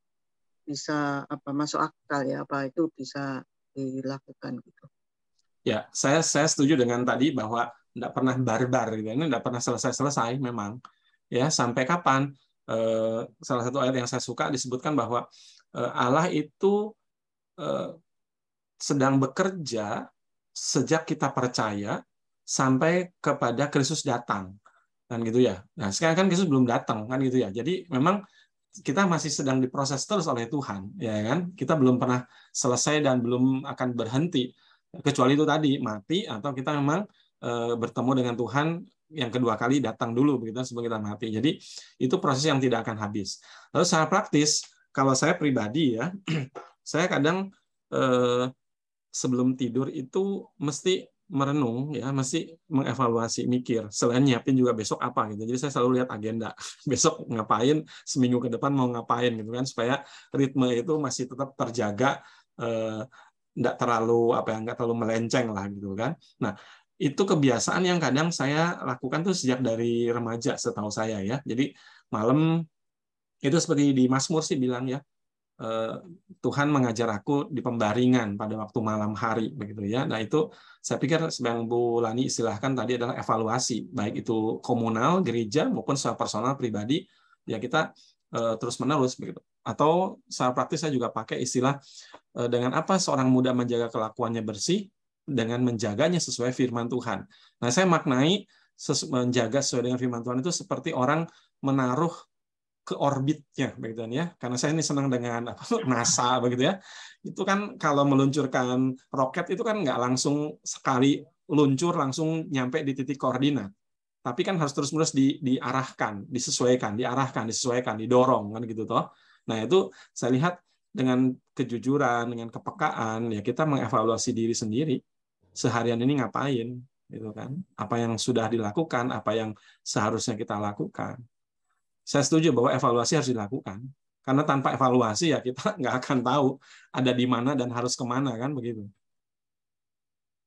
S10: bisa masuk akal ya? Apa itu bisa dilakukan gitu?
S1: Ya, saya setuju dengan tadi bahwa tidak pernah barbar gitu. Ini tidak pernah selesai memang. Ya, sampai kapan? Salah satu ayat yang saya suka disebutkan bahwa Allah itu sedang bekerja sejak kita percaya sampai kepada Kristus datang. Kan gitu ya. Nah, sekarang kan Kristus belum datang kan gitu ya. Jadi memang kita masih sedang diproses terus oleh Tuhan, ya kan? Kita belum pernah selesai dan belum akan berhenti, kecuali itu tadi mati atau kita memang bertemu dengan Tuhan yang kedua kali datang dulu begitu sebelum kita mati. Jadi itu proses yang tidak akan habis. Lalu secara praktis, kalau saya pribadi ya, saya kadang sebelum tidur itu mesti merenung ya, mesti mengevaluasi, mikir, selain nyiapin juga besok apa gitu. Jadi saya selalu lihat agenda besok ngapain, seminggu ke depan mau ngapain gitu kan, supaya ritme itu masih tetap terjaga, nggak terlalu melenceng lah gitu kan. Nah, itu kebiasaan yang kadang saya lakukan tuh sejak dari remaja setahu saya ya. Jadi malam itu seperti di Mazmur sih bilang ya, Tuhan mengajar aku di pembaringan pada waktu malam hari begitu ya. Nah itu saya pikir yang Bu Lani istilahkan tadi adalah evaluasi, baik itu komunal gereja maupun secara personal pribadi ya, kita terus menerus begitu. Atau secara praktis saya juga pakai istilah dengan apa seorang muda menjaga kelakuannya bersih, dengan menjaganya sesuai firman Tuhan. Nah saya maknai menjaga sesuai dengan firman Tuhan itu seperti orang menaruh ke orbitnya begitu ya, karena saya ini senang dengan NASA begitu ya. Itu kan kalau meluncurkan roket itu kan nggak langsung sekali luncur langsung nyampe di titik koordinat, tapi kan harus terus-menerus diarahkan, disesuaikan, didorong kan gitu toh. Nah itu saya lihat dengan kejujuran, dengan kepekaan ya, kita mengevaluasi diri sendiri seharian ini ngapain gitu kan, apa yang sudah dilakukan, apa yang seharusnya kita lakukan. Saya setuju bahwa evaluasi harus dilakukan, karena tanpa evaluasi ya kita nggak akan tahu ada di mana dan harus kemana kan begitu.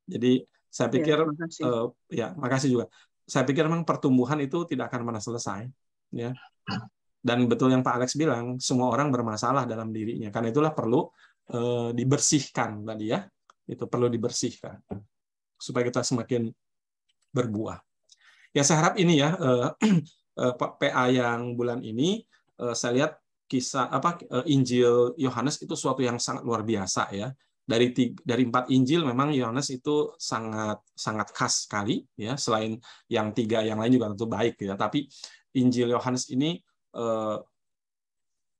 S1: Jadi saya pikir makasih juga. Saya pikir memang pertumbuhan itu tidak akan pernah selesai ya. Dan betul yang Pak Alex bilang, semua orang bermasalah dalam dirinya, karena itulah perlu dibersihkan tadi ya. Itu perlu dibersihkan supaya kita semakin berbuah. Ya saya harap ini ya PA yang bulan ini saya lihat kisah Injil Yohanes itu suatu yang sangat luar biasa ya. Dari 4 Injil memang Yohanes itu sangat khas sekali ya, selain yang 3 yang lain juga tentu baik ya. Tapi Injil Yohanes ini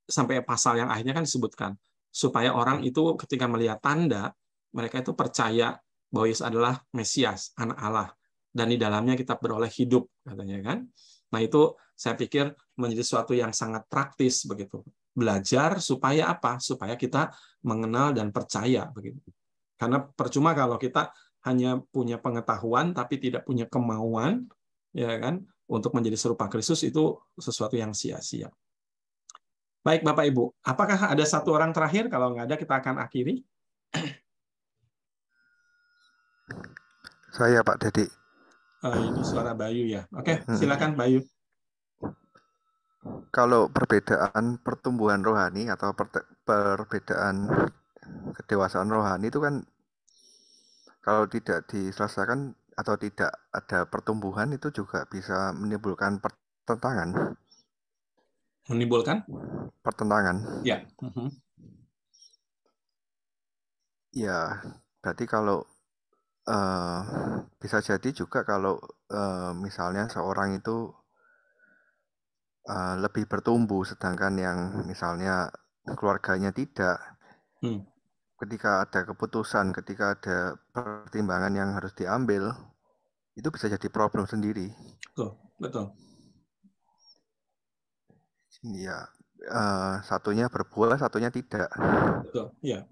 S1: sampai pasal yang akhirnya kan disebutkan supaya orang itu ketika melihat tanda mereka itu percaya bahwa Yesus adalah Mesias, anak Allah, dan di dalamnya kita beroleh hidup katanya kan. Nah itu saya pikir menjadi sesuatu yang sangat praktis begitu. Belajar supaya apa? Supaya kita mengenal dan percaya begitu. Karena percuma kalau kita hanya punya pengetahuan tapi tidak punya kemauan ya kan untuk menjadi serupa Kristus, itu sesuatu yang sia-sia. Baik Bapak Ibu, apakah ada satu orang terakhir? Kalau nggak ada kita akan akhiri.
S11: Saya Pak Dedi.
S1: Ini suara Bayu ya. Oke, silakan Bayu.
S11: Kalau perbedaan pertumbuhan rohani atau perbedaan kedewasaan rohani itu kan kalau tidak diselesaikan atau tidak ada pertumbuhan itu juga bisa menimbulkan pertentangan.
S1: Menimbulkan?
S11: Pertentangan.
S1: Ya.
S11: Ya, berarti kalau bisa jadi juga kalau misalnya seorang itu lebih bertumbuh, sedangkan yang misalnya keluarganya tidak. Ketika ada keputusan, ketika ada pertimbangan yang harus diambil, itu bisa jadi problem sendiri.
S1: Betul.
S11: Ya, satunya berbuah, satunya tidak.
S1: Betul, iya.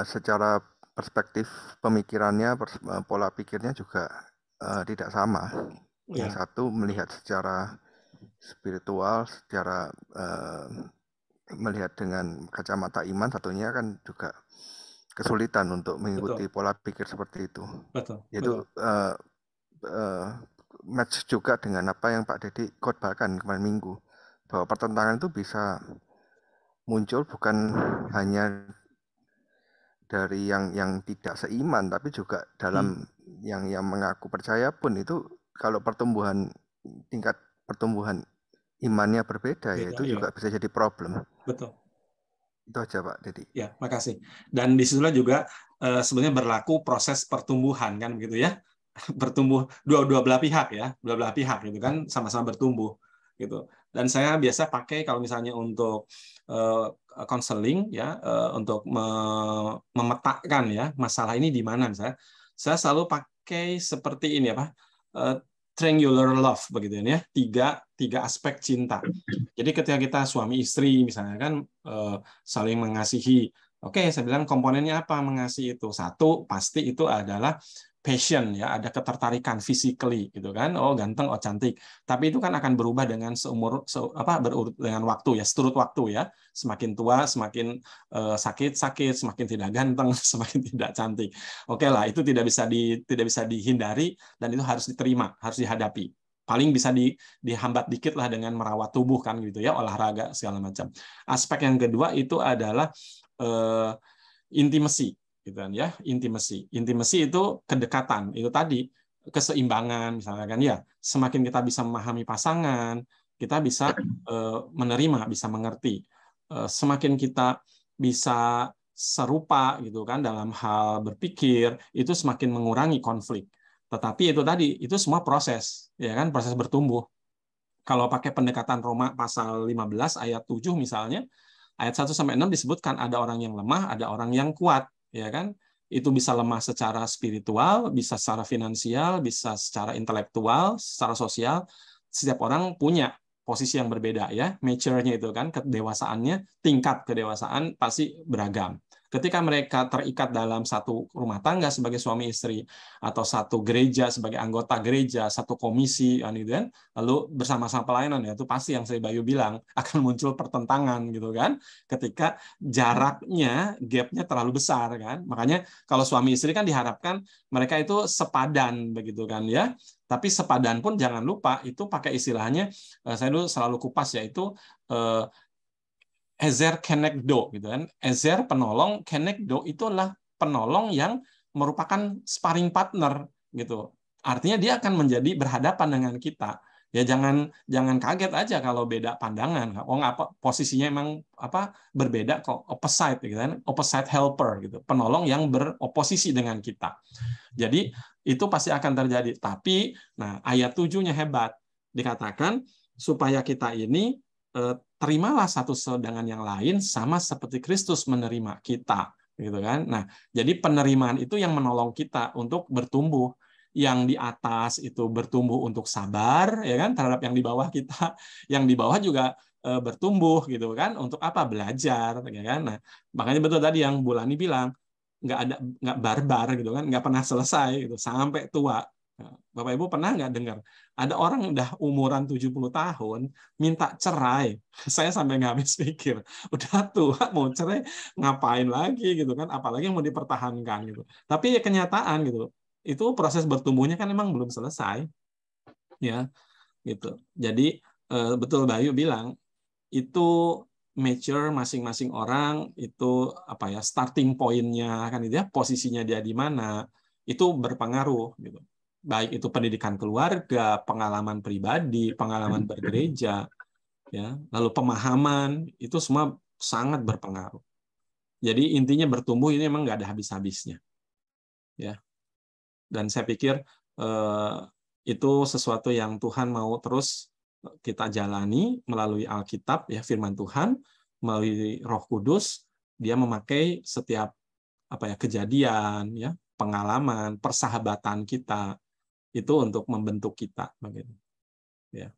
S11: Secara perspektif pemikirannya, pola pikirnya juga tidak sama. Yang satu melihat secara spiritual, secara melihat dengan kacamata iman, satunya kan juga kesulitan untuk mengikuti pola pikir seperti itu. Itu match juga dengan apa yang Pak Dedi khotbahkan kemarin minggu, bahwa pertentangan itu bisa muncul bukan hanya dari yang tidak seiman, tapi juga dalam yang mengaku percaya pun itu, kalau tingkat pertumbuhan imannya berbeda, ya itu juga bisa jadi problem.
S1: Betul.
S11: Itu aja Pak Dedi.
S1: Ya, makasih. Dan disitulah juga sebenarnya berlaku proses pertumbuhan, kan begitu ya. Bertumbuh dua belah pihak ya, dua belah pihak gitu kan, sama-sama bertumbuh gitu. Dan saya biasa pakai kalau misalnya untuk konseling ya, untuk memetakan ya masalah ini di mana, saya selalu pakai seperti ini apa, triangular love begitu ya, tiga aspek cinta. Jadi ketika kita suami istri misalnya kan saling mengasihi, oke, saya bilang komponennya apa mengasihi itu? Satu pasti itu adalah passion ya, ada ketertarikan physically gitu kan, oh ganteng, oh cantik. Tapi itu kan akan berubah dengan berurut dengan waktu ya, seturut waktu ya. Semakin tua semakin sakit, semakin tidak ganteng, semakin tidak cantik. Oke lah, itu tidak bisa dihindari dan itu harus diterima, harus dihadapi. Paling bisa dihambat dikit lah dengan merawat tubuh kan gitu ya, olahraga segala macam. Aspek yang kedua itu adalah intimacy. Gitu kan ya, intimacy itu kedekatan, itu tadi keseimbangan misalnya kan ya, semakin kita bisa memahami pasangan, kita bisa menerima, bisa mengerti, semakin kita bisa serupa gitu kan dalam hal berpikir, itu semakin mengurangi konflik. Tetapi itu tadi, itu semua proses ya kan, proses bertumbuh. Kalau pakai pendekatan Roma pasal 15 ayat 7 misalnya, ayat 1 sampai 6 disebutkan ada orang yang lemah, ada orang yang kuat. Ya kan, itu bisa lemah secara spiritual, bisa secara finansial, bisa secara intelektual, secara sosial. Setiap orang punya posisi yang berbeda ya, mature-nya itu kan, kedewasaannya, tingkat kedewasaan pasti beragam. Ketika mereka terikat dalam satu rumah tangga sebagai suami istri, atau satu gereja sebagai anggota gereja, satu komisi, lalu bersama-sama pelayanan, ya itu pasti yang saya Bayu bilang akan muncul pertentangan gitu kan, ketika jaraknya, gapnya terlalu besar kan. Makanya kalau suami istri kan diharapkan mereka itu sepadan begitu kan ya. Tapi sepadan pun jangan lupa itu pakai istilahnya, saya dulu selalu kupas yaitu Ezer kenekdo gitu kan. Ezer penolong, kenekdo itu adalah penolong yang merupakan sparring partner gitu. Artinya dia akan menjadi berhadapan dengan kita. Ya jangan kaget aja kalau beda pandangan. Oh nggak, posisinya emang berbeda kok, opposite gitu kan. Opposite helper gitu. Penolong yang beroposisi dengan kita. Jadi itu pasti akan terjadi. Tapi nah ayat 7-nya hebat. Dikatakan supaya kita ini terimalah satu dengan yang lain sama seperti Kristus menerima kita, gitu kan. Nah, jadi penerimaan itu yang menolong kita untuk bertumbuh. Yang di atas itu bertumbuh untuk sabar, ya kan, terhadap yang di bawah kita. Yang di bawah juga bertumbuh, gitu kan, untuk apa? Belajar, ya kan. Nah, makanya betul tadi yang Bulani bilang, nggak barbar, gitu kan, nggak pernah selesai, gitu, sampai tua. Bapak Ibu pernah nggak dengar ada orang udah umuran 70 tahun minta cerai? Saya sampai nggak habis pikir, udah tua mau cerai ngapain lagi gitu kan, apalagi yang mau dipertahankan gitu. Tapi ya kenyataan gitu, itu proses bertumbuhnya kan memang belum selesai ya gitu. Jadi betul Bayu bilang itu mature masing-masing orang itu apa ya, starting point-nya kan itu ya, posisinya dia di mana itu berpengaruh gitu. Baik itu pendidikan keluarga, pengalaman pribadi, pengalaman bergereja, ya, lalu pemahaman, itu semua sangat berpengaruh. Jadi intinya bertumbuh ini memang nggak ada habis-habisnya, ya. Dan saya pikir itu sesuatu yang Tuhan mau terus kita jalani melalui Alkitab, ya, firman Tuhan, melalui Roh Kudus. Dia memakai setiap kejadian, ya, pengalaman, persahabatan kita itu untuk membentuk kita, begitu. Ya.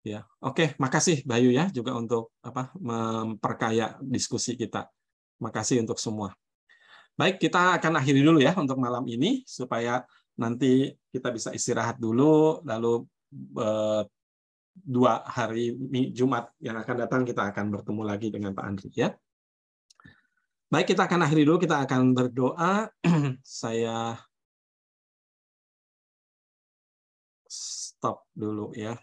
S1: Ya, oke, makasih Bayu ya juga untuk memperkaya diskusi kita. Makasih untuk semua. Baik, kita akan akhiri dulu ya untuk malam ini supaya nanti kita bisa istirahat dulu, lalu 2 hari Jumat yang akan datang kita akan bertemu lagi dengan Pak Andri ya. Baik, kita akan akhiri dulu, kita akan berdoa. Saya stop dulu ya.